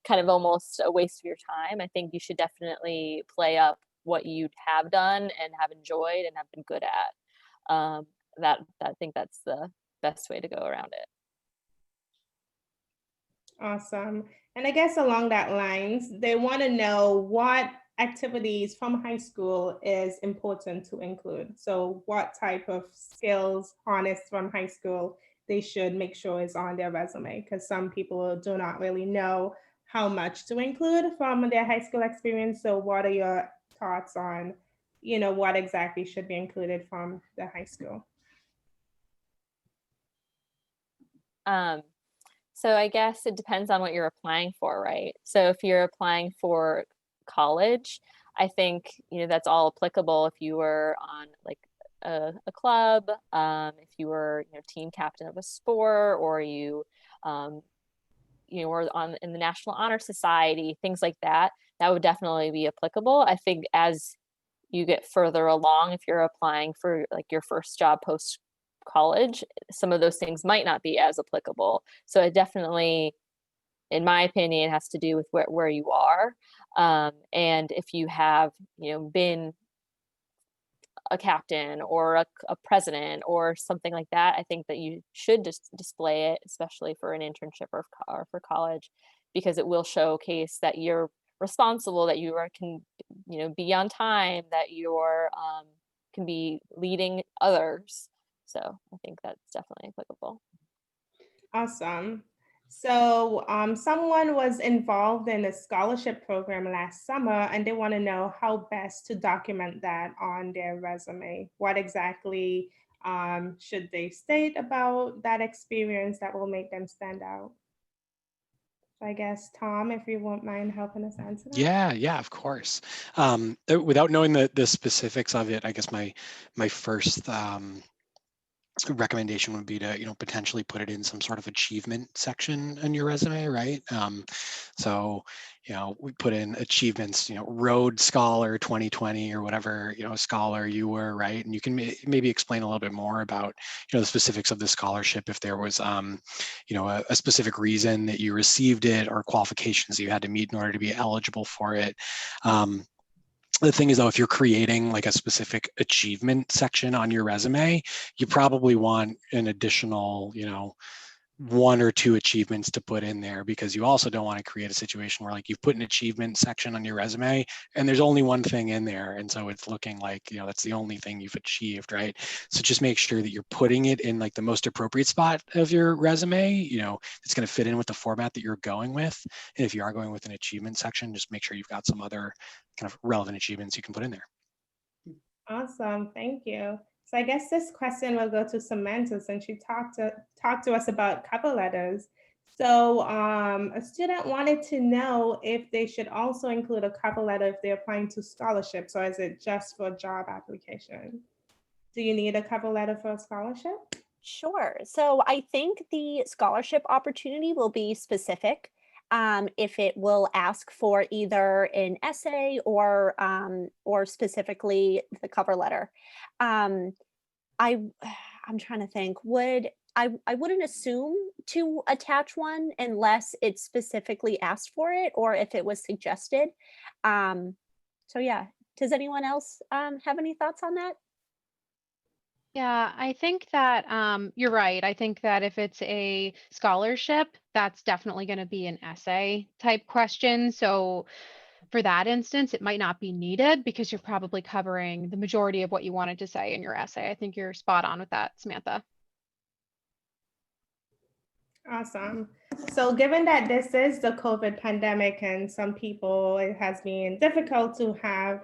G: kind of almost a waste of your time, I think you should definitely play up what you have done and have enjoyed and have been good at. I think that's the best way to go around it.
B: Awesome. And I guess along that lines, they want to know what activities from high school is important to include. So what type of skills harnessed from high school they should make sure is on their resume, because some people do not really know how much to include from their high school experience. So what are your thoughts on, what exactly should be included from the high school?
G: So I guess it depends on what you're applying for, right? So if you're applying for college, I think, that's all applicable if you were on like a club, if you were, team captain of a sport, or you were in the National Honor Society, things like that. That would definitely be applicable. I think as you get further along, if you're applying for like your first job post college, some of those things might not be as applicable. So it definitely, in my opinion, has to do with where you are. And if you have, been a captain or a president or something like that, I think that you should just display it, especially for an internship or for college, because it will showcase that you're responsible, that you can be on time, that you're can be leading others. So I think that's definitely applicable.
B: Awesome. So someone was involved in a scholarship program last summer, and they want to know how best to document that on their resume. What exactly should they state about that experience that will make them stand out? So I guess, Tom, if you won't mind helping us answer that.
E: Yeah, of course. Without knowing the specifics of it, I guess my first recommendation would be to potentially put it in some sort of achievement section in your resume, right? So we put in achievements, Road Scholar 2020 or whatever scholar you were, right? And you can maybe explain a little bit more about the specifics of the scholarship, if there was a specific reason that you received it or qualifications that you had to meet in order to be eligible for it. The thing is, though, if you're creating like a specific achievement section on your resume, you probably want an additional, 1 or 2 achievements to put in there, because you also don't want to create a situation where like you've put an achievement section on your resume and there's only one thing in there. And so it's looking like, that's the only thing you've achieved, right? So just make sure that you're putting it in like the most appropriate spot of your resume, it's going to fit in with the format that you're going with. And if you are going with an achievement section, just make sure you've got some other kind of relevant achievements you can put in there.
B: Awesome, thank you. So I guess this question will go to Samantha, since she talked to us about cover letters. So a student wanted to know if they should also include a cover letter if they're applying to scholarships, or is it just for job application? Do you need a cover letter for a scholarship?
F: Sure. So I think the scholarship opportunity will be specific. If it will ask for either an essay or specifically the cover letter. I I'm trying to think. I wouldn't assume to attach one unless it specifically asked for it or if it was suggested. So yeah. Does anyone else have any thoughts on that?
D: Yeah, I think that you're right. I think that if it's a scholarship, that's definitely going to be an essay type question. So for that instance, it might not be needed because you're probably covering the majority of what you wanted to say in your essay. I think you're spot on with that, Samantha.
B: Awesome. So given that this is the COVID pandemic and some people, it has been difficult to have,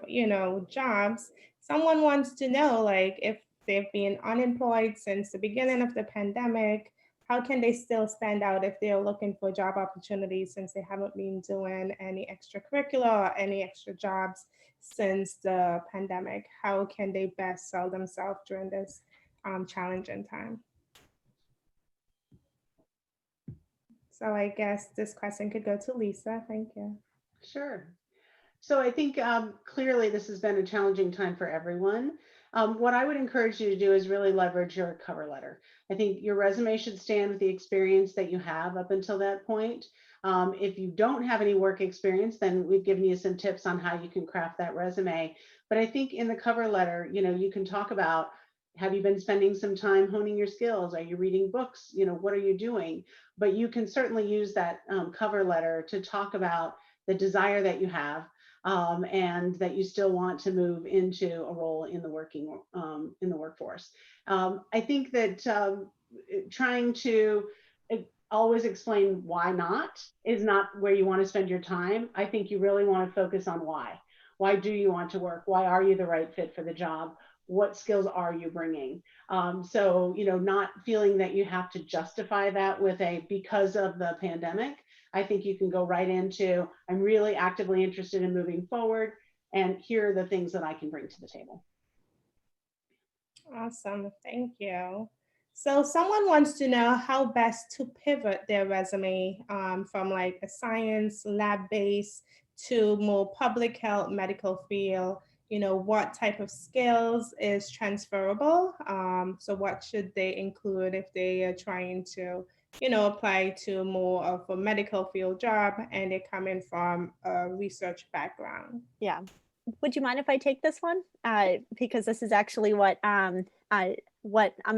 B: jobs, someone wants to know, like, if they've been unemployed since the beginning of the pandemic, how can they still stand out if they're looking for job opportunities since they haven't been doing any extracurricular or any extra jobs since the pandemic? How can they best sell themselves during this challenging time? So I guess this question could go to Lisa. Thank you.
C: Sure. So I think clearly this has been a challenging time for everyone. What I would encourage you to do is really leverage your cover letter. I think your resume should stand with the experience that you have up until that point. If you don't have any work experience, then we've given you some tips on how you can craft that resume. But I think in the cover letter, you can talk about, have you been spending some time honing your skills? Are you reading books? What are you doing? But you can certainly use that cover letter to talk about the desire that you have, and that you still want to move into a role in the workforce. I think that trying to always explain why not is not where you want to spend your time. I think you really want to focus on why. Why do you want to work? Why are you the right fit for the job? What skills are you bringing? So, not feeling that you have to justify that with because of the pandemic. I think you can go right into, I'm really actively interested in moving forward, and here are the things that I can bring to the table.
B: Awesome. Thank you. So someone wants to know how best to pivot their resume from like a science lab base to more public health medical field. What type of skills is transferable? So what should they include if they are trying to, apply to more of a medical field job and they're coming from a research background?
F: Yeah. Would you mind if I take this one? Because this is actually what I'm in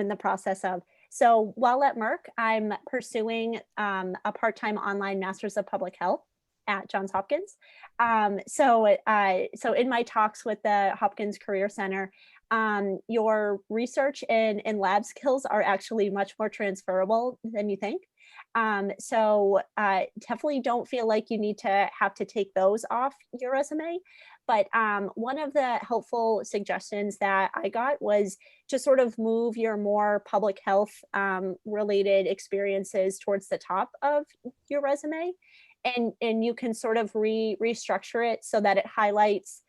F: the process of. So while at Merck, I'm pursuing a part-time online Master's of Public Health at Johns Hopkins. So in my talks with the Hopkins Career Center, your research and lab skills are actually much more transferable than you think. So definitely don't feel like you need to have to take those off your resume. But one of the helpful suggestions that I got was to sort of move your more public health related experiences towards the top of your resume. And you can sort of restructure it so that it highlights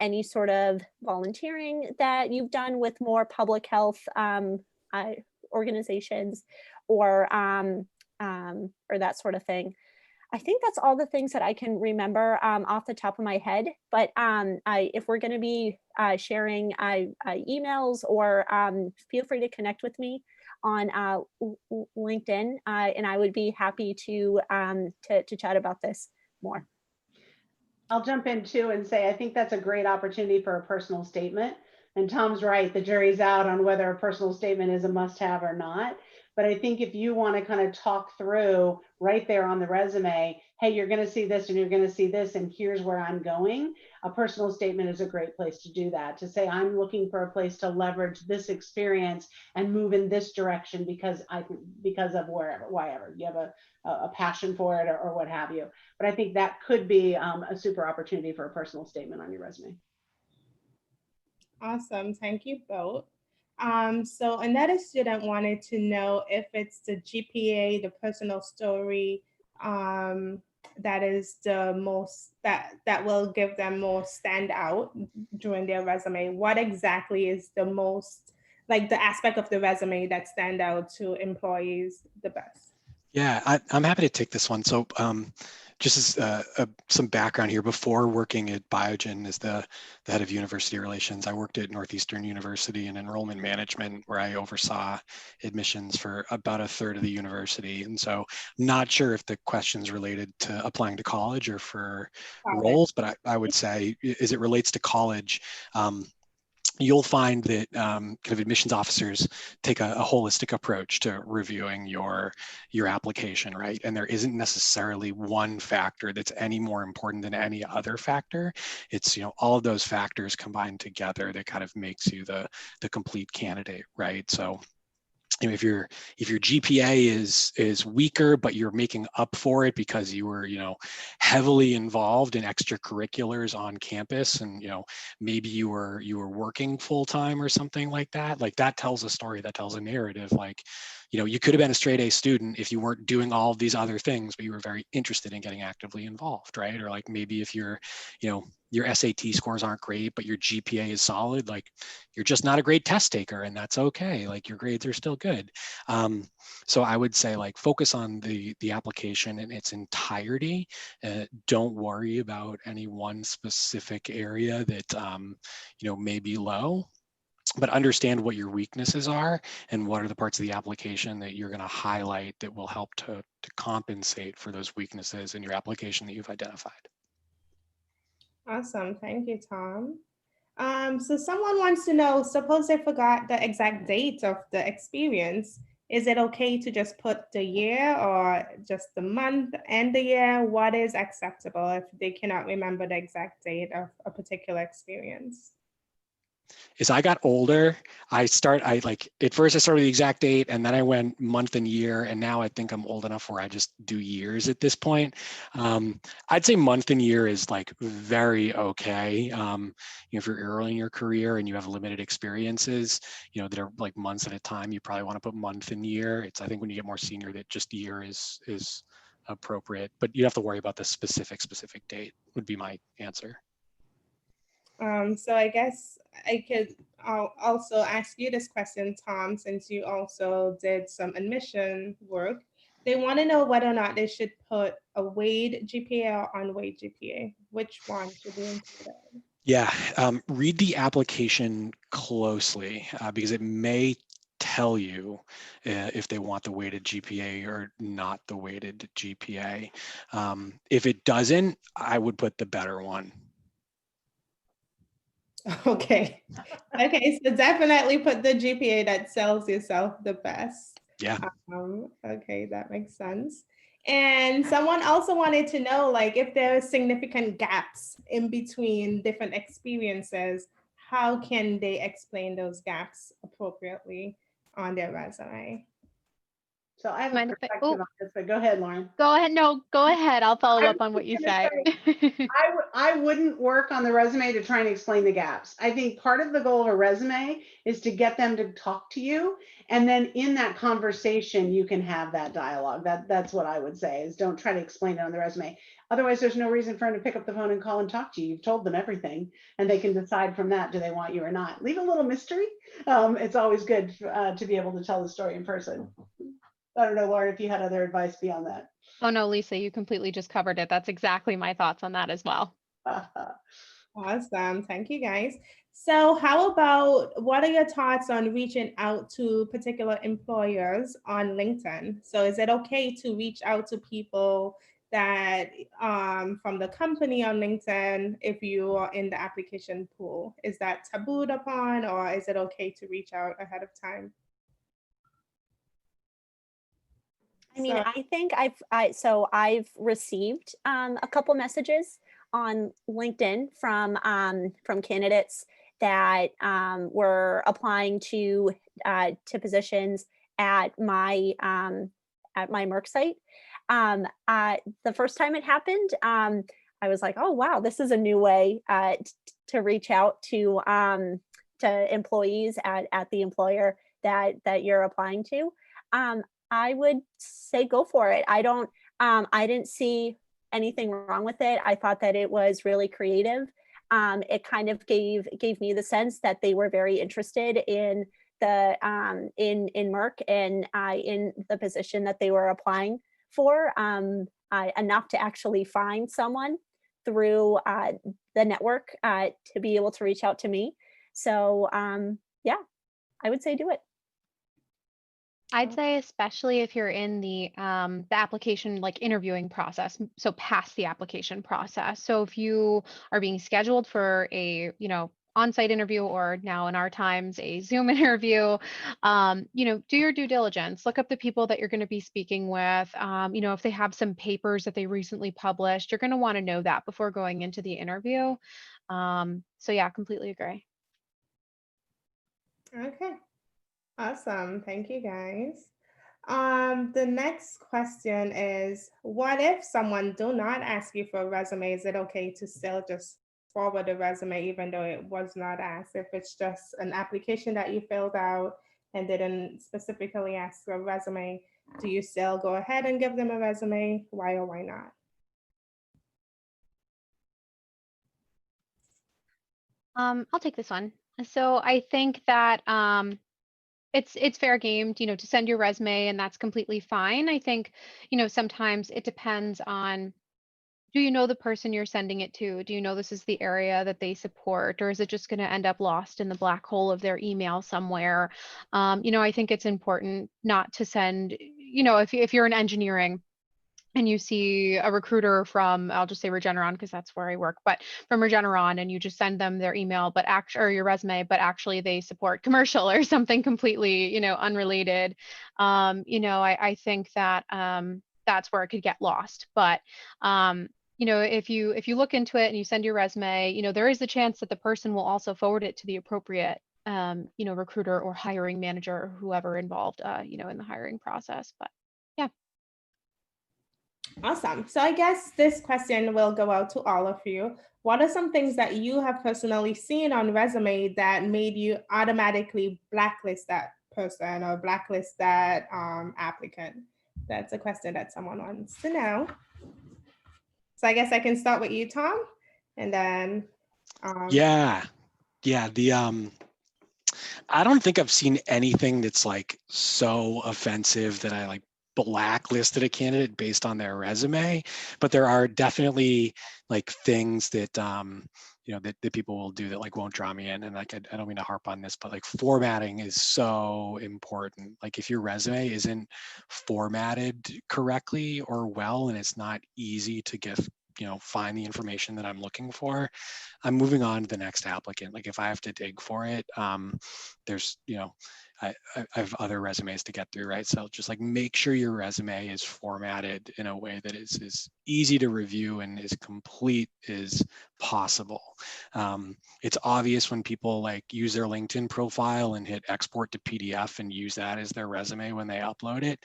F: any sort of volunteering that you've done with more public health organizations or that sort of thing. I think that's all the things that I can remember off the top of my head. But if we're going to be sharing emails, or feel free to connect with me on LinkedIn, and I would be happy to chat about this more.
C: I'll jump in too and say I think that's a great opportunity for a personal statement. And Tom's right, the jury's out on whether a personal statement is a must-have or not. But I think if you want to kind of talk through right there on the resume, hey, you're going to see this and you're going to see this, and here's where I'm going, a personal statement is a great place to do that. To say, I'm looking for a place to leverage this experience and move in this direction because of wherever you have a passion for it or what have you. But I think that could be a super opportunity for a personal statement on your resume.
B: Awesome. Thank you both. So another student wanted to know if it's the GPA, the personal story, that is the most that will give them more stand out during their resume. What exactly is the most, like, the aspect of the resume that stand out to employees the best?
E: Yeah, I'm happy to take this one. So just as some background here, before working at Biogen as the head of university relations, I worked at Northeastern University in enrollment management, where I oversaw admissions for about a third of the university. And so I'm not sure if the question's related to applying to college or for roles, but I would say as it relates to college, you'll find that kind of admissions officers take a holistic approach to reviewing your application, right? And there isn't necessarily one factor that's any more important than any other factor. It's, you know, all of those factors combined together that kind of makes you the complete candidate, right? So, you know, if your GPA is weaker, but you're making up for it because you were, you know, heavily involved in extracurriculars on campus, and, you know, maybe you were working full time or something like that tells a story, that tells a narrative. Like, you know, you could have been a straight A student if you weren't doing all of these other things, but you were very interested in getting actively involved, right? Or like maybe if you're, you know, your SAT scores aren't great, but your GPA is solid, like you're just not a great test taker, and that's okay. Like your grades are still good. So I would say, like, focus on the application in its entirety. Don't worry about any one specific area that, you know, may be low, but understand what your weaknesses are and what are the parts of the application that you're going to highlight that will help to compensate for those weaknesses in your application that you've identified.
B: Awesome. Thank you, Tom. So someone wants to know, suppose they forgot the exact date of the experience. Is it okay to just put the year or just the month and the year? What is acceptable if they cannot remember the exact date of a particular experience?
E: As I got older, I like, at first I started the exact date, and then I went month and year, and now I think I'm old enough where I just do years at this point. I'd say month and year is like very okay. You know, if you're early in your career and you have limited experiences, you know, that are like months at a time, you probably want to put month and year. It's, I think when you get more senior, that just year is appropriate, but you have to worry about the specific date would be my answer.
B: So I guess I'll also ask you this question, Tom, since you also did some admission work. They want to know whether or not they should put a weighted GPA or unweighted GPA. Which one should be included?
E: Yeah, read the application closely because it may tell you if they want the weighted GPA or not the weighted GPA. If it doesn't, I would put the better one.
B: Okay. Okay, so definitely put the GPA that sells yourself the best.
E: Yeah.
B: Okay, that makes sense. And someone also wanted to know, like, if there are significant gaps in between different experiences, how can they explain those gaps appropriately on their resume?
C: So I have a
D: Mind if I-
C: perspective on this, but go ahead, Lauren.
D: Go ahead. No, go ahead. I'll follow
C: I
D: up on
C: was
D: what you
C: gonna
D: say.
C: I wouldn't work on the resume to try and explain the gaps. I think part of the goal of a resume is to get them to talk to you. And then in that conversation, you can have that dialogue. That's what I would say, is don't try to explain it on the resume. Otherwise, there's no reason for them to pick up the phone and call and talk to you. You've told them everything, and they can decide from that, do they want you or not? Leave a little mystery. It's always good to be able to tell the story in person. I don't know, Lauren, if you had other advice beyond that.
D: Oh no, Lisa, you completely just covered it. That's exactly my thoughts on that as well.
B: Awesome. Thank you, guys. So how about, what are your thoughts on reaching out to particular employers on LinkedIn? So is it okay to reach out to people that from the company on LinkedIn if you are in the application pool? Is that tabooed upon, or is it okay to reach out ahead of time?
F: I mean,
B: So-
F: I think I've received a couple messages on LinkedIn from candidates that were applying to positions at my Merck site. The first time it happened, I was like, oh wow, this is a new way to reach out to employees at the employer that you're applying to. I would say go for it. I didn't see anything wrong with it. I thought that it was really creative. It kind of gave me the sense that they were very interested in the in Merck and in the position that they were applying for, enough to actually find someone through the network to be able to reach out to me. So yeah, I would say do it.
D: I'd say especially if you're in the application, like interviewing process, so past the application process. So if you are being scheduled for a, on-site interview, or now in our times, a Zoom interview, do your due diligence, look up the people that you're going to be speaking with. If they have some papers that they recently published, you're going to want to know that before going into the interview. So yeah, completely agree.
B: Okay, awesome. Thank you, guys. The next question is, what if someone do not ask you for a resume? Is it okay to still just forward a resume even though it was not asked? If it's just an application that you filled out and didn't specifically ask for a resume, do you still go ahead and give them a resume? Why or why not?
D: I'll take this one. So I think that it's fair game, to send your resume, and that's completely fine. I think, sometimes it depends on, do you know the person you're sending it to? Do you know this is the area that they support, or is it just going to end up lost in the black hole of their email somewhere? I think it's important not to send, if you're in engineering and you see a recruiter from, I'll just say Regeneron because that's where I work, but from Regeneron, and you just send them their email, or your resume, but actually they support commercial or something completely, unrelated. I think that that's where it could get lost. But if you look into it and you send your resume, there is the chance that the person will also forward it to the appropriate recruiter or hiring manager or whoever involved in the hiring process. But yeah.
B: Awesome. So I guess this question will go out to all of you. What are some things that you have personally seen on resume that made you automatically blacklist that person or blacklist that applicant? That's a question that someone wants to know. So I guess I can start with you, Tom, and then.
E: Yeah. I don't think I've seen anything that's like so offensive that I like blacklisted a candidate based on their resume, but there are definitely like things that that people will do that like won't draw me in. And like I don't mean to harp on this, but like formatting is so important. Like if your resume isn't formatted correctly or well, and it's not easy to get find the information that I'm looking for, I'm moving on to the next applicant. Like if I have to dig for it, there's I have other resumes to get through, right? So just like make sure your resume is formatted in a way that is easy to review and as complete as possible. It's obvious when people like use their LinkedIn profile and hit export to PDF and use that as their resume when they upload it.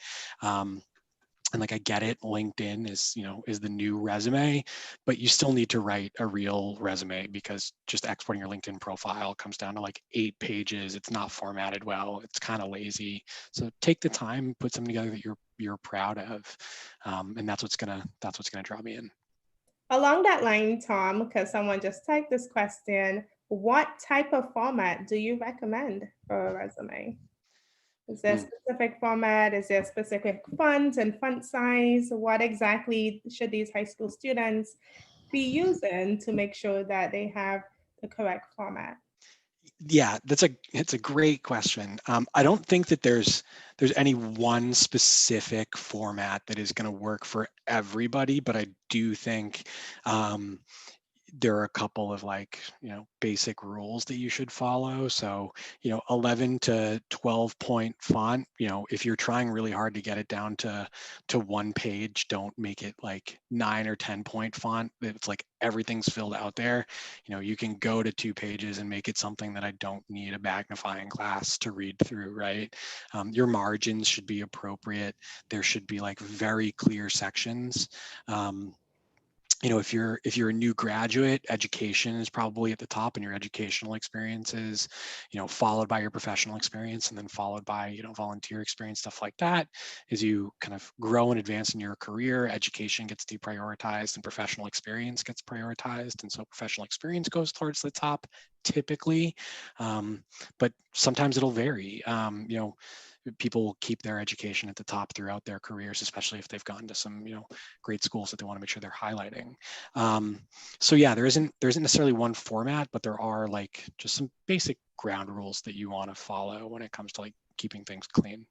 E: And like I get it, LinkedIn is the new resume, but you still need to write a real resume, because just exporting your LinkedIn profile comes down to like 8 pages. It's not formatted well. It's kind of lazy. So take the time, put something together that you're proud of, and that's what's gonna draw me in.
B: Along that line, Tom, because someone just typed this question, what type of format do you recommend for a resume? Is there a specific format? Is there specific fonts and font size? What exactly should these high school students be using to make sure that they have the correct format?
E: Yeah, it's a great question. I don't think that there's any one specific format that is going to work for everybody, but I do think there are a couple of like, basic rules that you should follow. So, 11 to 12 point font, if you're trying really hard to get it down to one page, don't make it like 9 or 10 point font. It's like everything's filled out there. You can go to 2 pages and make it something that I don't need a magnifying glass to read through, right? Your margins should be appropriate. There should be like very clear sections. If you're a new graduate, education is probably at the top, and your educational experiences, followed by your professional experience, and then followed by, volunteer experience, stuff like that. As you kind of grow and advance in your career, education gets deprioritized and professional experience gets prioritized. And so professional experience goes towards the top typically, but sometimes it'll vary. People will keep their education at the top throughout their careers, especially if they've gone to some, great schools that they want to make sure they're highlighting. So yeah, there isn't necessarily one format, but there are like just some basic ground rules that you want to follow when it comes to like keeping things clean.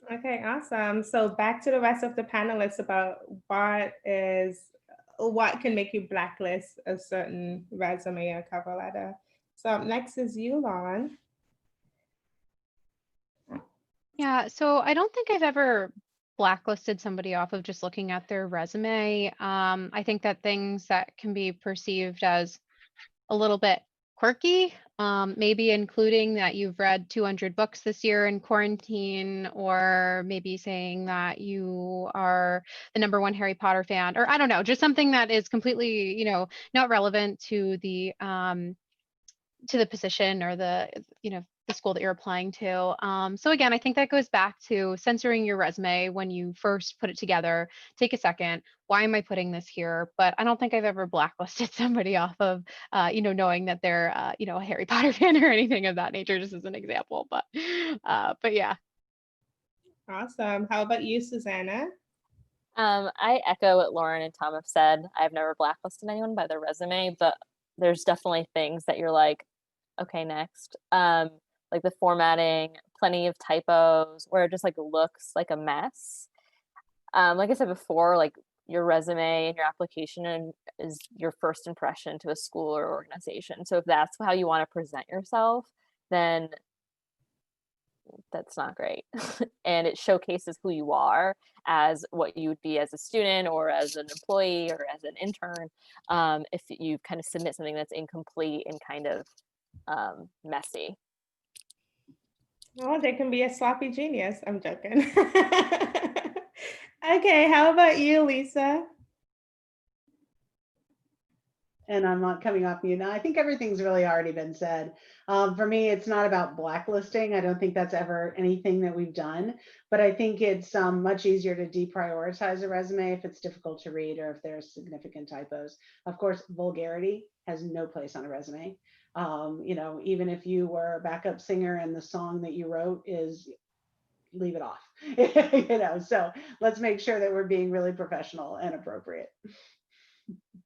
B: Okay, awesome. So back to the rest of the panelists about what can make you blacklist a certain resume or cover letter. So up next is you, Lauren.
D: Yeah, so I don't think I've ever blacklisted somebody off of just looking at their resume. I think that things that can be perceived as a little bit quirky, maybe including that you've read 200 books this year in quarantine, or maybe saying that you are the #1 Harry Potter fan, or I don't know, just something that is completely, not relevant to the position or the school that you're applying to. So again, I think that goes back to censoring your resume when you first put it together. Take a second. Why am I putting this here? But I don't think I've ever blacklisted somebody off of, knowing that they're, a Harry Potter fan or anything of that nature, just as an example. But yeah.
B: Awesome. How about you, Susanna?
G: I echo what Lauren and Tom have said. I've never blacklisted anyone by their resume, but there's definitely things that you're like, okay, next. Like the formatting, plenty of typos, where it just like looks like a mess. Like I said before, like your resume and your application is your first impression to a school or organization. So if that's how you want to present yourself, then that's not great. And it showcases who you are as what you would be as a student or as an employee or as an intern, if you kind of submit something that's incomplete and kind of messy.
B: Oh, they can be a sloppy genius. I'm joking. Okay, how about you, Lisa?
C: And I'm not coming off mute now. I think everything's really already been said. For me, it's not about blacklisting. I don't think that's ever anything that we've done, but I think it's much easier to deprioritize a resume if it's difficult to read or if there's significant typos. Of course, vulgarity has no place on a resume. Even if you were a backup singer and the song that you wrote is, leave it off. So let's make sure that we're being really professional and appropriate.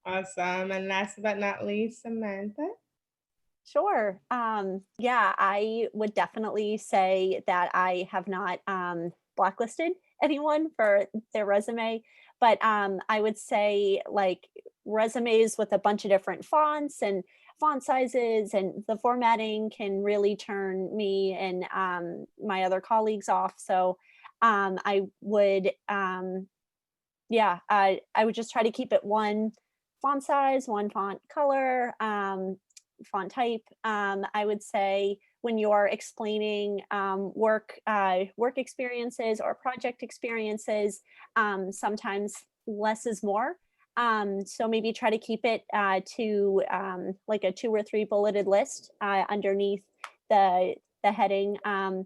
B: Awesome. And last but not least, Samantha.
F: Sure. Yeah, I would definitely say that I have not blacklisted anyone for their resume, but I would say like resumes with a bunch of different fonts and font sizes and the formatting can really turn me and my other colleagues off. So I would, I would just try to keep it one font size, one font color, font type. I would say when you're explaining work experiences or project experiences, sometimes less is more. So maybe try to keep it to like a 2 or 3 bulleted list underneath the heading. I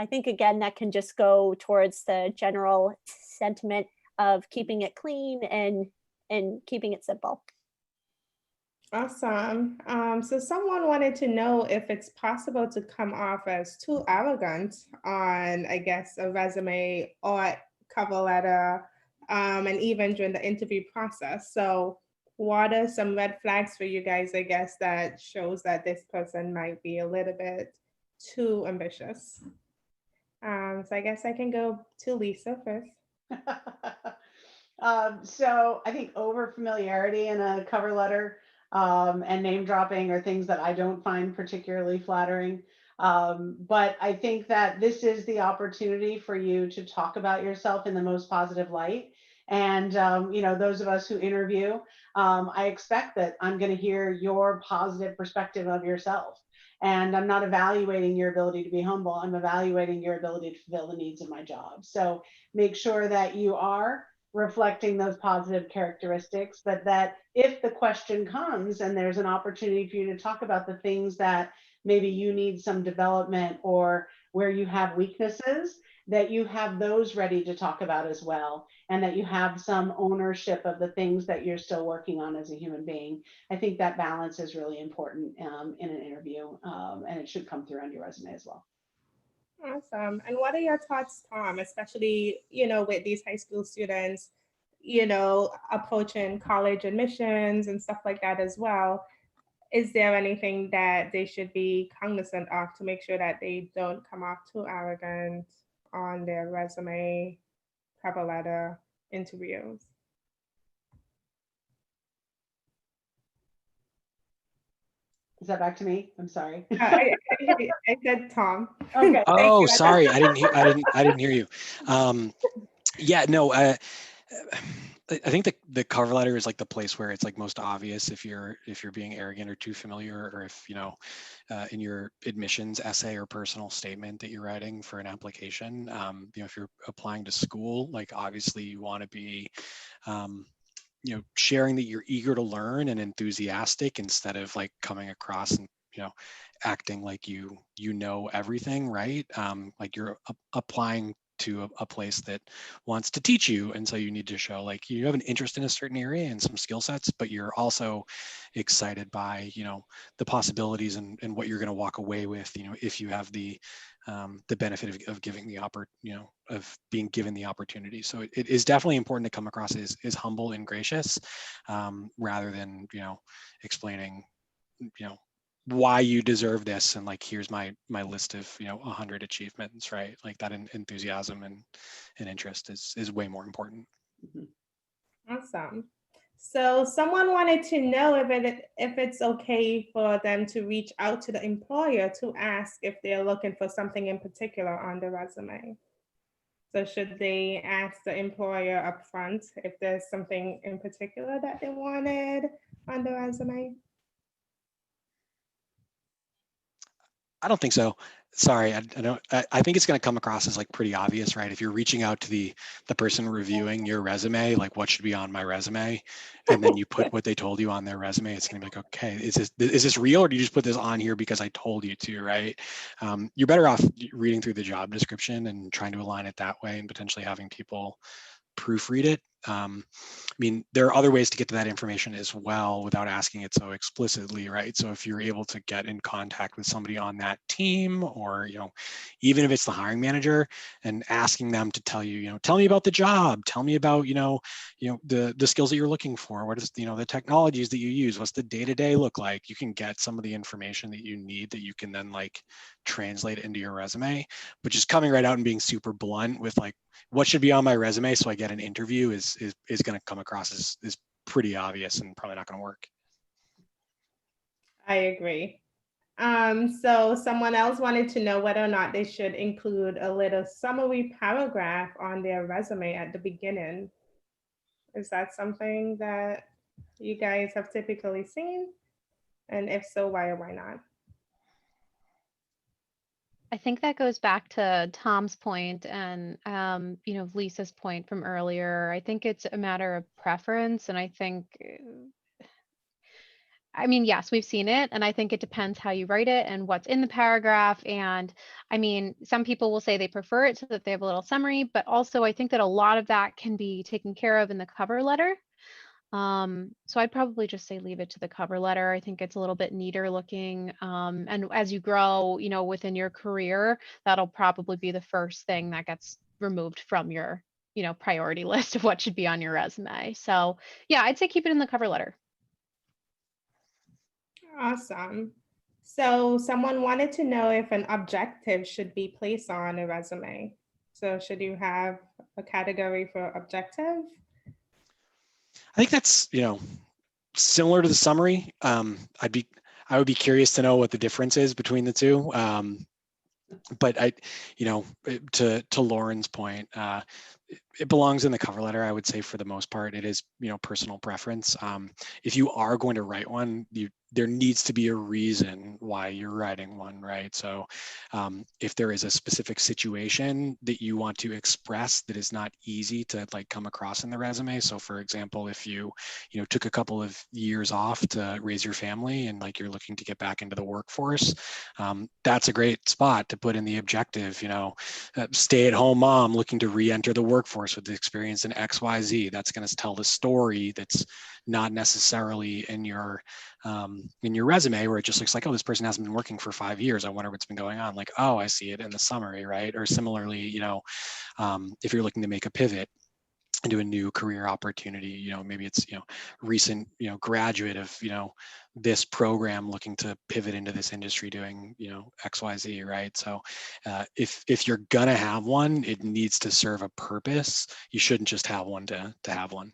F: think again that can just go towards the general sentiment of keeping it clean and keeping it simple.
B: Awesome. So someone wanted to know if it's possible to come off as too arrogant on, I guess, a resume or cover letter, and even during the interview process. So what are some red flags for you guys, I guess, that shows that this person might be a little bit too ambitious? So I guess I can go to Lisa first.
C: So I think over familiarity in a cover letter and name dropping are things that I don't find particularly flattering. But I think that this is the opportunity for you to talk about yourself in the most positive light. And, those of us who interview, I expect that I'm going to hear your positive perspective of yourself. And I'm not evaluating your ability to be humble. I'm evaluating your ability to fulfill the needs of my job. So make sure that you are reflecting those positive characteristics, but that if the question comes and there's an opportunity for you to talk about the things that maybe you need some development or where you have weaknesses, that you have those ready to talk about as well, and that you have some ownership of the things that you're still working on as a human being. I think that balance is really important in an interview, and it should come through on your resume as well.
B: Awesome. And what are your thoughts, Tom, especially, with these high school students, approaching college admissions and stuff like that as well? Is there anything that they should be cognizant of to make sure that they don't come off too arrogant on their resume, cover letter, interviews?
C: Is that back to me? I'm sorry.
B: I said Tom.
C: Okay.
E: Oh, sorry, I didn't hear you. Yeah, no, I think the cover letter is like the place where it's like most obvious if you're being arrogant or too familiar, or if in your admissions essay or personal statement that you're writing for an application, if you're applying to school, like obviously you want to be sharing that you're eager to learn and enthusiastic, instead of like coming across and acting like you know everything, right? Like you're applying to a place that wants to teach you, and so you need to show like you have an interest in a certain area and some skill sets, but you're also excited by the possibilities and what you're going to walk away with, if you have the benefit of giving the of being given the opportunity. So it is definitely important to come across as humble and gracious, rather than explaining why you deserve this, and like here's my list of 100 achievements, right? Like that enthusiasm and interest is way more important.
B: Awesome. So someone wanted to know if it's okay for them to reach out to the employer to ask if they're looking for something in particular on the resume. So should they ask the employer upfront if there's something in particular that they wanted on the resume?
E: I don't think so. Sorry, I don't. I think it's going to come across as like pretty obvious, right? If you're reaching out to the person reviewing your resume, like what should be on my resume, and then you put what they told you on their resume, it's going to be like, okay, is this real, or do you just put this on here because I told you to, right? You're better off reading through the job description and trying to align it that way, and potentially having people proofread it. I mean, there are other ways to get to that information as well without asking it so explicitly, right? So if you're able to get in contact with somebody on that team, or even if it's the hiring manager, and asking them to tell you, tell me about the job, tell me about the skills that you're looking for, what is the technologies that you use, what's the day-to-day look like, you can get some of the information that you need that you can then like translate into your resume. But just coming right out and being super blunt with like what should be on my resume so I get an interview is going to come across as pretty obvious and probably not going to work.
B: I agree. So someone else wanted to know whether or not they should include a little summary paragraph on their resume at the beginning. Is that something that you guys have typically seen? And if so, why or why not?
D: I think that goes back to Tom's point and Lisa's point from earlier. I think it's a matter of preference, and I think I mean, yes, we've seen it, and I think it depends how you write it and what's in the paragraph. And I mean, some people will say they prefer it so that they have a little summary, but also I think that a lot of that can be taken care of in the cover letter. So I'd probably just say leave it to the cover letter. I think it's a little bit neater looking. And as you grow, within your career, that'll probably be the first thing that gets removed from your, priority list of what should be on your resume. So yeah, I'd say keep it in the cover letter.
B: Awesome. So someone wanted to know if an objective should be placed on a resume. So should you have a category for objective?
E: I think that's similar to the summary. I would be curious to know what the difference is between the two. But to Lauren's point, it belongs in the cover letter. I would say for the most part, it is personal preference. If you are going to write one, there needs to be a reason why you're writing one, right? So if there is a specific situation that you want to express that is not easy to like come across in the resume. So for example, if you took a couple of years off to raise your family and like you're looking to get back into the workforce, that's a great spot to put in the objective. Stay-at-home mom looking to re-enter the workforce with the experience in XYZ. That's going to tell the story that's not necessarily in your resume, where it just looks like, oh, this person hasn't been working for 5 years. I wonder what's been going on. Like, oh, I see it in the summary, right? Or similarly, if you're looking to make a pivot into a new career opportunity, maybe it's recent graduate of this program looking to pivot into this industry doing XYZ, right? So if you're gonna have one, it needs to serve a purpose. You shouldn't just have one to have one.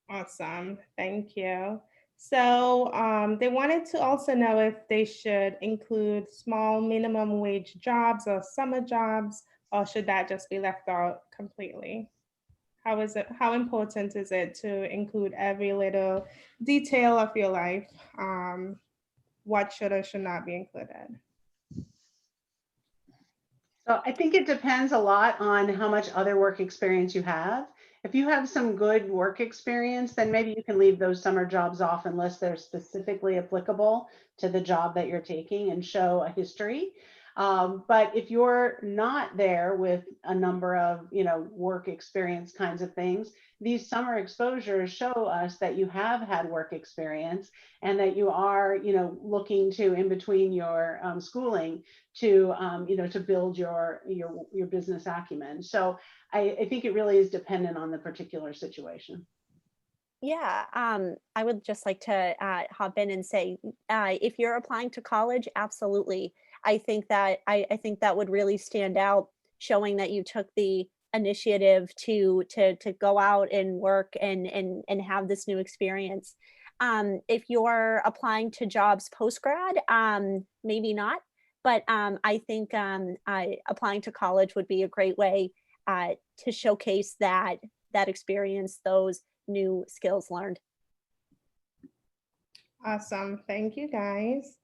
B: Awesome, thank you. So they wanted to also know if they should include small minimum wage jobs or summer jobs, or should that just be left out completely? How important is it to include every little detail of your life? What should or should not be included?
C: So I think it depends a lot on how much other work experience you have. If you have some good work experience, then maybe you can leave those summer jobs off unless they're specifically applicable to the job that you're taking and show a history. But if you're not there with a number of, work experience kinds of things, these summer exposures show us that you have had work experience and that you are, looking to in between your schooling to to build your business acumen. So I think it really is dependent on the particular situation.
F: Yeah, I would just like to hop in and say, if you're applying to college, absolutely. I think that would really stand out, showing that you took the initiative to go out and work and have this new experience. If you're applying to jobs post grad, maybe not, but I think applying to college would be a great way to showcase that experience, those new skills learned.
B: Awesome. Thank you, guys.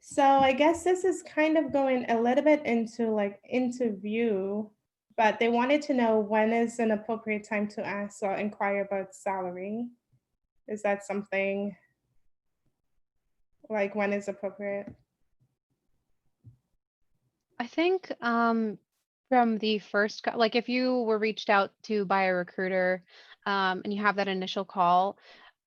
B: So I guess this is kind of going a little bit into like interview, but they wanted to know when is an appropriate time to ask or inquire about salary. Is that something like when is appropriate?
D: I think from the first, like if you were reached out to by a recruiter and you have that initial call,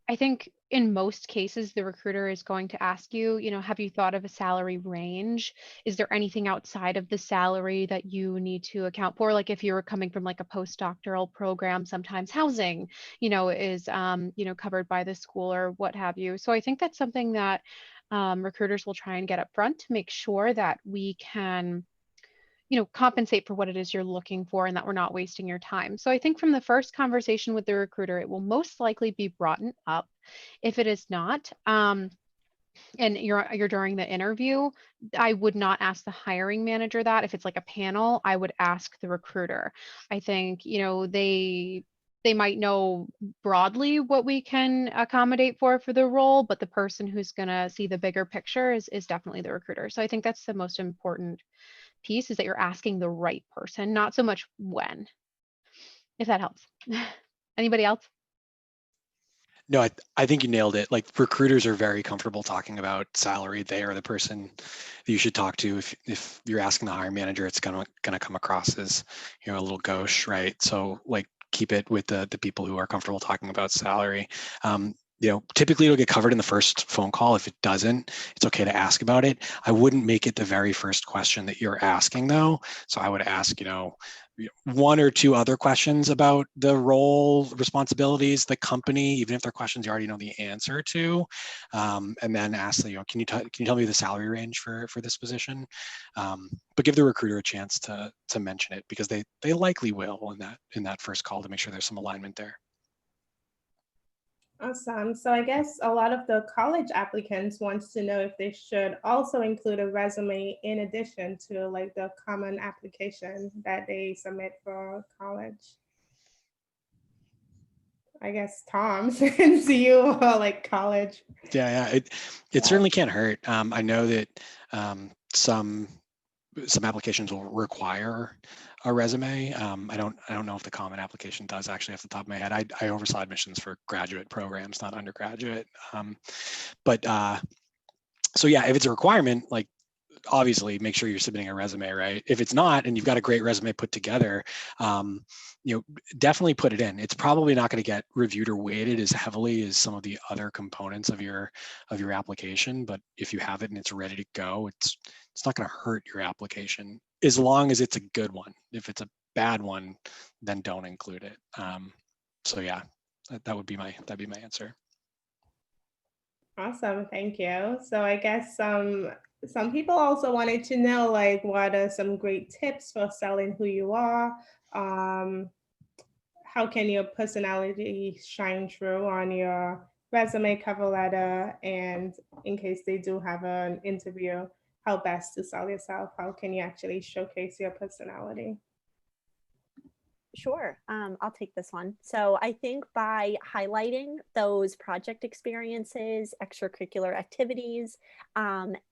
D: I think in most cases, the recruiter is going to ask you, have you thought of a salary range? Is there anything outside of the salary that you need to account for? Like if you're coming from like a postdoctoral program, sometimes housing, is, covered by the school or what have you. So I think that's something that recruiters will try and get up front to make sure that we can compensate for what it is you're looking for and that we're not wasting your time. So I think from the first conversation with the recruiter, it will most likely be brought up. If it is not, and you're during the interview, I would not ask the hiring manager that. If it's like a panel, I would ask the recruiter. I think, they might know broadly what we can accommodate for the role, but the person who's going to see the bigger picture is definitely the recruiter. So I think that's the most important piece, is that you're asking the right person, not so much when, if that helps. Anybody else?
E: No, I think you nailed it. Like recruiters are very comfortable talking about salary. They are the person that you should talk to. If you're asking the hiring manager, it's gonna come across as a little gauche, right? So like keep it with the people who are comfortable talking about salary. Typically it'll get covered in the first phone call. If it doesn't, it's okay to ask about it. I wouldn't make it the very first question that you're asking though. So I would ask, one or two other questions about the role, responsibilities, the company, even if they're questions you already know the answer to, and then ask, can you tell me the salary range for this position? But give the recruiter a chance to mention it, because they likely will in that first call, to make sure there's some alignment there.
B: Awesome. So I guess a lot of the college applicants wants to know if they should also include a resume in addition to like the common application that they submit for college. I guess Tom, since you are like college.
E: Yeah, it certainly can't hurt. I know that some applications will require a resume. I don't know if the common application does, actually, off the top of my head. I oversaw admissions for graduate programs, not undergraduate. So yeah, if it's a requirement, like obviously make sure you're submitting a resume, right? If it's not, and you've got a great resume put together, definitely put it in. It's probably not going to get reviewed or weighted as heavily as some of the other components of your application. But if you have it and it's ready to go, it's not going to hurt your application, as long as it's a good one. If it's a bad one, then don't include it. So yeah, that'd be my answer.
B: Awesome, thank you. So I guess some people also wanted to know like what are some great tips for selling who you are? How can your personality shine through on your resume, cover letter, and in case they do have an interview, how best to sell yourself? How can you actually showcase your personality?
F: Sure, I'll take this one. So I think by highlighting those project experiences, extracurricular activities,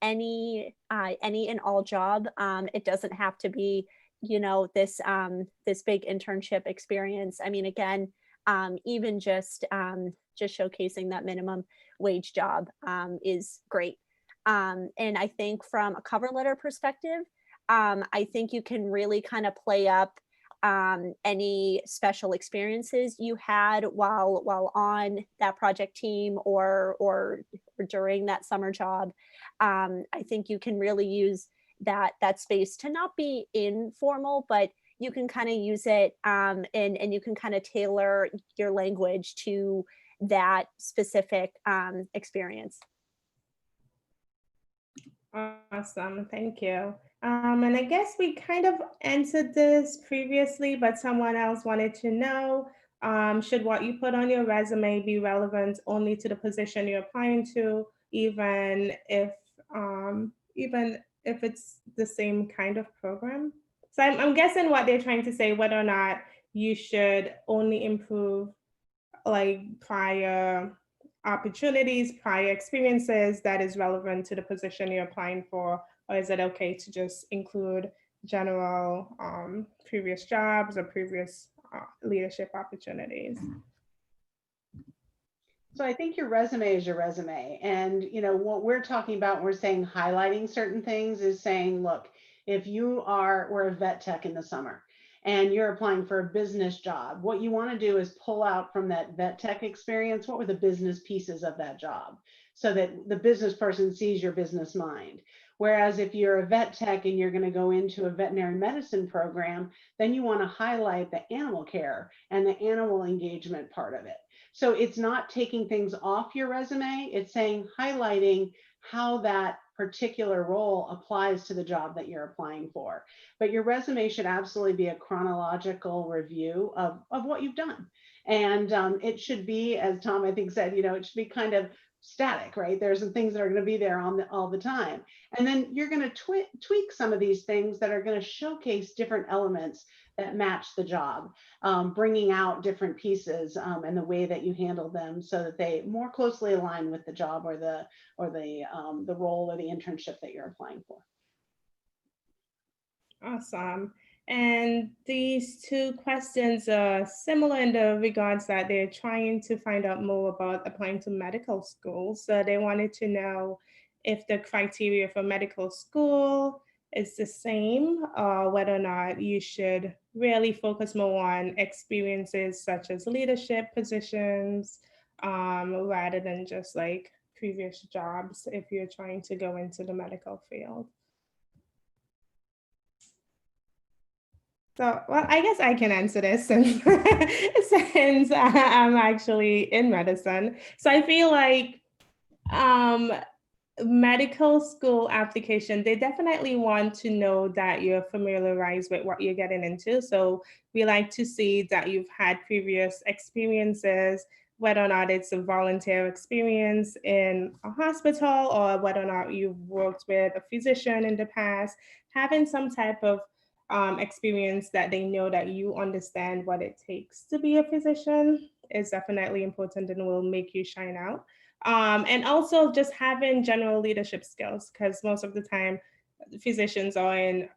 F: any and all job, it doesn't have to be, this big internship experience. I mean, again, even just showcasing that minimum wage job is great. And I think from a cover letter perspective, I think you can really kind of play up any special experiences you had while on that project team or during that summer job. I think you can really use that space to not be informal, but you can kind of use it and you can kind of tailor your language to that specific experience.
B: Awesome, thank you. And I guess we kind of answered this previously, but someone else wanted to know, should what you put on your resume be relevant only to the position you're applying to, even if it's the same kind of program? So I'm guessing what they're trying to say, whether or not you should only improve like prior opportunities, prior experiences that is relevant to the position you're applying for, or is it okay to just include general previous jobs or previous leadership opportunities?
C: So I think your resume is your resume. And what we're talking about when we're saying highlighting certain things is saying, look, if we're a vet tech in the summer and you're applying for a business job, what you want to do is pull out from that vet tech experience, what were the business pieces of that job, so that the business person sees your business mind. Whereas if you're a vet tech and you're going to go into a veterinary medicine program, then you want to highlight the animal care and the animal engagement part of it. So it's not taking things off your resume, it's saying highlighting how that particular role applies to the job that you're applying for. But your resume should absolutely be a chronological review of what you've done. And it should be, as Tom, I think, said, it should be kind of static, right? There's some things that are going to be there all the time. And then you're going to tweak some of these things that are going to showcase different elements that match the job, bringing out different pieces and the way that you handle them so that they more closely align with the job or the role or the internship that you're applying for.
B: Awesome. And these two questions are similar in the regards that they're trying to find out more about applying to medical school. So they wanted to know if the criteria for medical school is the same, or whether or not you should really focus more on experiences such as leadership positions, rather than just like previous jobs if you're trying to go into the medical field. So, well, I guess I can answer this since, since I'm actually in medicine. So I feel like medical school application, they definitely want to know that you're familiarized with what you're getting into. So we like to see that you've had previous experiences, whether or not it's a volunteer experience in a hospital or whether or not you've worked with a physician in the past, having some type of experience that they know that you understand what it takes to be a physician is definitely important and will make you shine out. And also just having general leadership skills, because most of the time physicians are in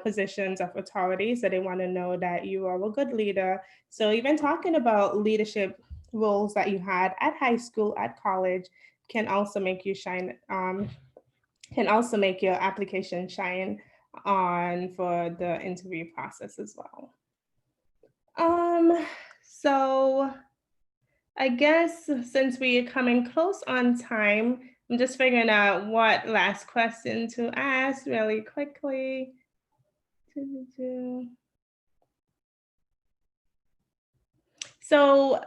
B: positions of authority, so they want to know that you are a good leader. So even talking about leadership roles that you had at high school, at college, can also make you shine, can also make your application shine on for the interview process as well. So I guess since we are coming close on time, I'm just figuring out what last question to ask really quickly. So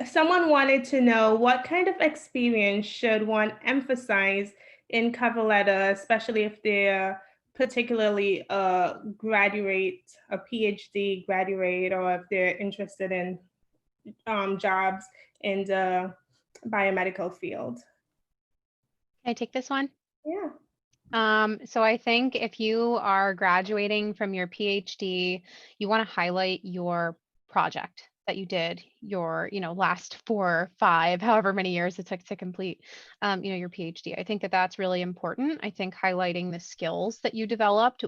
B: someone wanted to know what kind of experience should one emphasize in cover letter, especially if they're particularly a graduate, a PhD graduate, or if they're interested in jobs in the biomedical field.
D: Can I take this one?
B: Yeah.
D: So I think if you are graduating from your PhD, you want to highlight your project that you did your, last 4, 5, however many years it took to complete, your PhD. I think that that's really important. I think highlighting the skills that you developed,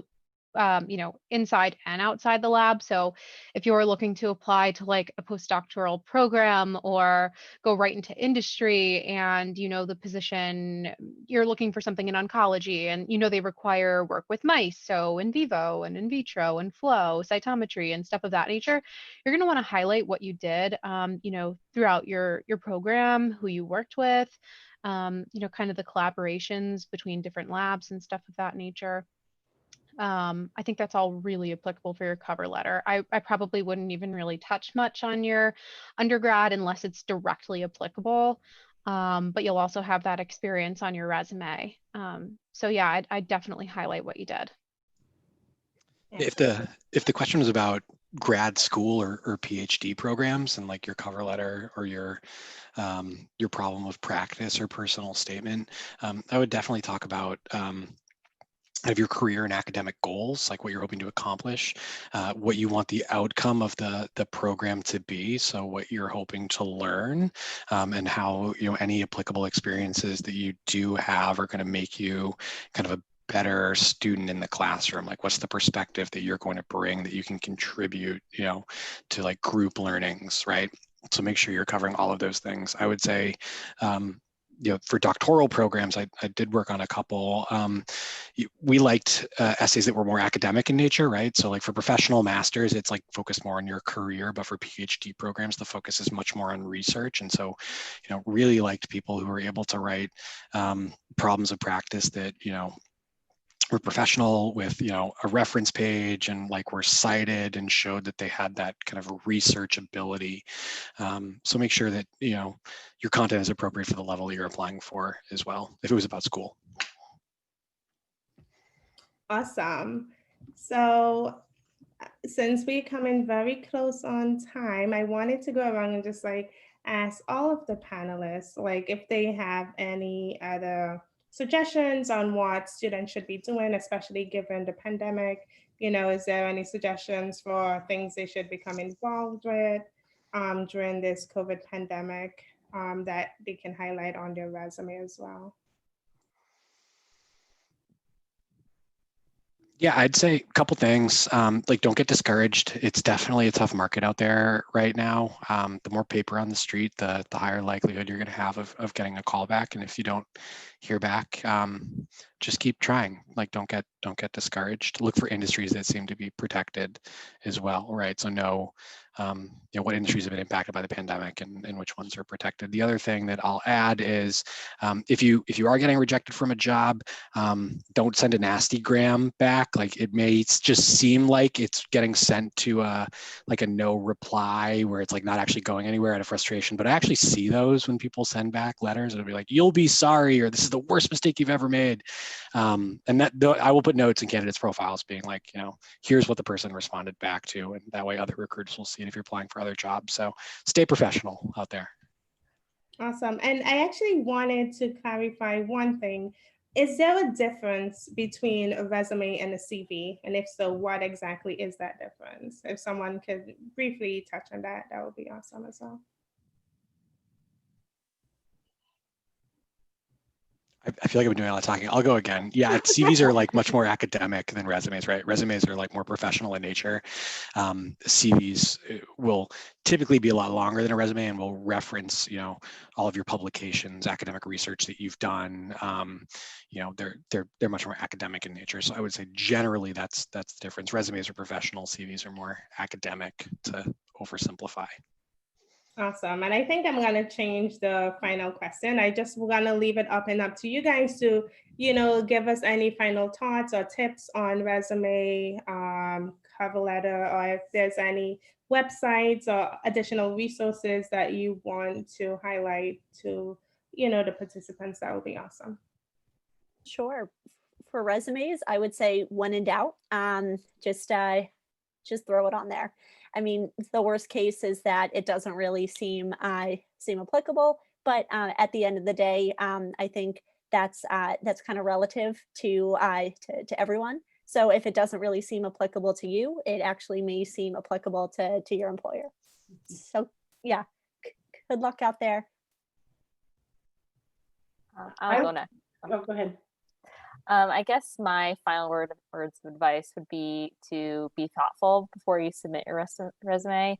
D: inside and outside the lab. So if you're looking to apply to like a postdoctoral program or go right into industry and, the position, you're looking for something in oncology and, they require work with mice. So in vivo and in vitro and flow, cytometry and stuff of that nature, you're going to want to highlight what you did, throughout your program, who you worked with, kind of the collaborations between different labs and stuff of that nature. I think that's all really applicable for your cover letter. I probably wouldn't even really touch much on your undergrad unless it's directly applicable. But you'll also have that experience on your resume. So yeah, I'd definitely highlight what you did.
E: If the question was about grad school or PhD programs and like your cover letter or your problem of practice or personal statement, I would definitely talk about of your career and academic goals, like what you're hoping to accomplish, what you want the outcome of the program to be, so what you're hoping to learn, and how any applicable experiences that you do have are going to make you kind of a better student in the classroom. Like what's the perspective that you're going to bring that you can contribute to like group learnings, right? So make sure you're covering all of those things. I would say for doctoral programs, I did work on a couple. We liked essays that were more academic in nature, right? So like for professional masters, it's like focused more on your career, but for PhD programs, the focus is much more on research. And so, really liked people who were able to write problems of practice that, were professional with a reference page and like were cited and showed that they had that kind of research ability. So make sure that your content is appropriate for the level that you're applying for as well, if it was about school.
B: Awesome. So since we're coming very close on time, I wanted to go around and just like ask all of the panelists, like if they have any other suggestions on what students should be doing, especially given the pandemic. Is there any suggestions for things they should become involved with during this COVID pandemic that they can highlight on their resume as well?
E: Yeah, I'd say a couple things. Like, don't get discouraged. It's definitely a tough market out there right now. The more paper on the street, the higher likelihood you're going to have of getting a call back. And if you don't hear back, just keep trying. Like, don't get discouraged. Look for industries that seem to be protected as well, right? So know what industries have been impacted by the pandemic and which ones are protected. The other thing that I'll add is if you are getting rejected from a job, don't send a nasty gram back. Like, it may just seem like it's getting sent to like a no reply where it's like not actually going anywhere out of frustration. But I actually see those when people send back letters. It'll be like, you'll be sorry, or this is the worst mistake you've ever made. And that I will put notes in candidates' profiles being like, here's what the person responded back to, and that way other recruiters will see it if you're applying for other jobs. So stay professional out there.
B: Awesome. And I actually wanted to clarify one thing. Is there a difference between a resume and a CV? And if so, what exactly is that difference? If someone could briefly touch on that, that would be awesome as well.
E: I feel like I've been doing a lot of talking. I'll go again. Yeah, CVs are like much more academic than resumes, right? Resumes are like more professional in nature. CVs will typically be a lot longer than a resume and will reference, all of your publications, academic research that you've done. They're much more academic in nature. So I would say generally that's the difference. Resumes are professional, CVs are more academic, to oversimplify.
B: Awesome. And I think I'm going to change the final question. I just want to leave it up to you guys to, give us any final thoughts or tips on resume, cover letter, or if there's any websites or additional resources that you want to highlight to, the participants. That would be awesome.
F: Sure. For resumes, I would say when in doubt, just throw it on there. I mean, the worst case is that it doesn't really seem applicable, but at the end of the day, I think that's kind of relative to everyone. So if it doesn't really seem applicable to you, it actually may seem applicable to your employer. So yeah, good luck out there.
G: I'll go next.
C: Oh, go ahead.
G: I guess my final words of advice would be to be thoughtful before you submit your resume.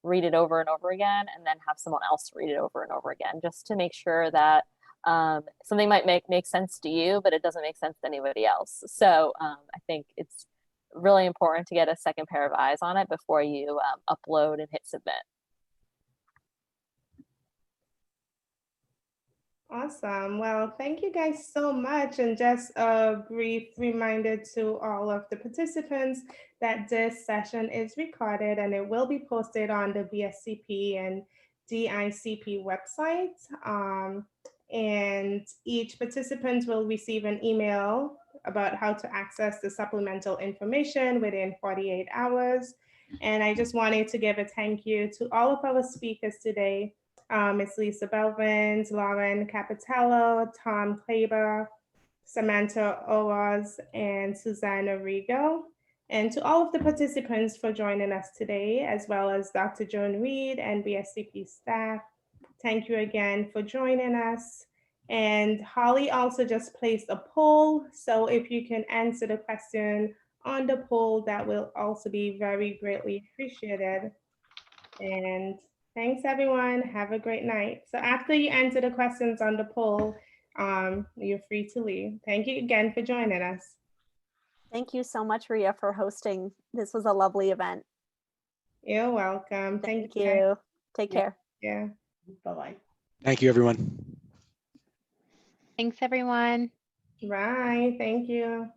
G: Read it over and over again, and then have someone else read it over and over again, just to make sure that something might make sense to you, but it doesn't make sense to anybody else. So I think it's really important to get a second pair of eyes on it before you upload and hit submit.
B: Awesome. Well, thank you guys so much. And just a brief reminder to all of the participants that this session is recorded and it will be posted on the BSCP and DICP websites. And each participant will receive an email about how to access the supplemental information within 48 hours. And I just wanted to give a thank you to all of our speakers today. Ms. Lisa Belvins, Lauren Capitello, Tom Kleber, Samantha Owaz, and Susanna Rigo. And to all of the participants for joining us today, as well as Dr. Joan Reed and BSCP staff. Thank you again for joining us. And Holly also just placed a poll. So if you can answer the question on the poll, that will also be very greatly appreciated. And thanks, everyone. Have a great night. So after you answer the questions on the poll, you're free to leave. Thank you again for joining us.
F: Thank you so much, Rhea, for hosting. This was a lovely event.
B: You're welcome.
F: Thank you. Take care.
B: Yeah.
C: Bye-bye.
E: Thank you, everyone.
D: Thanks, everyone.
B: Bye. Thank you.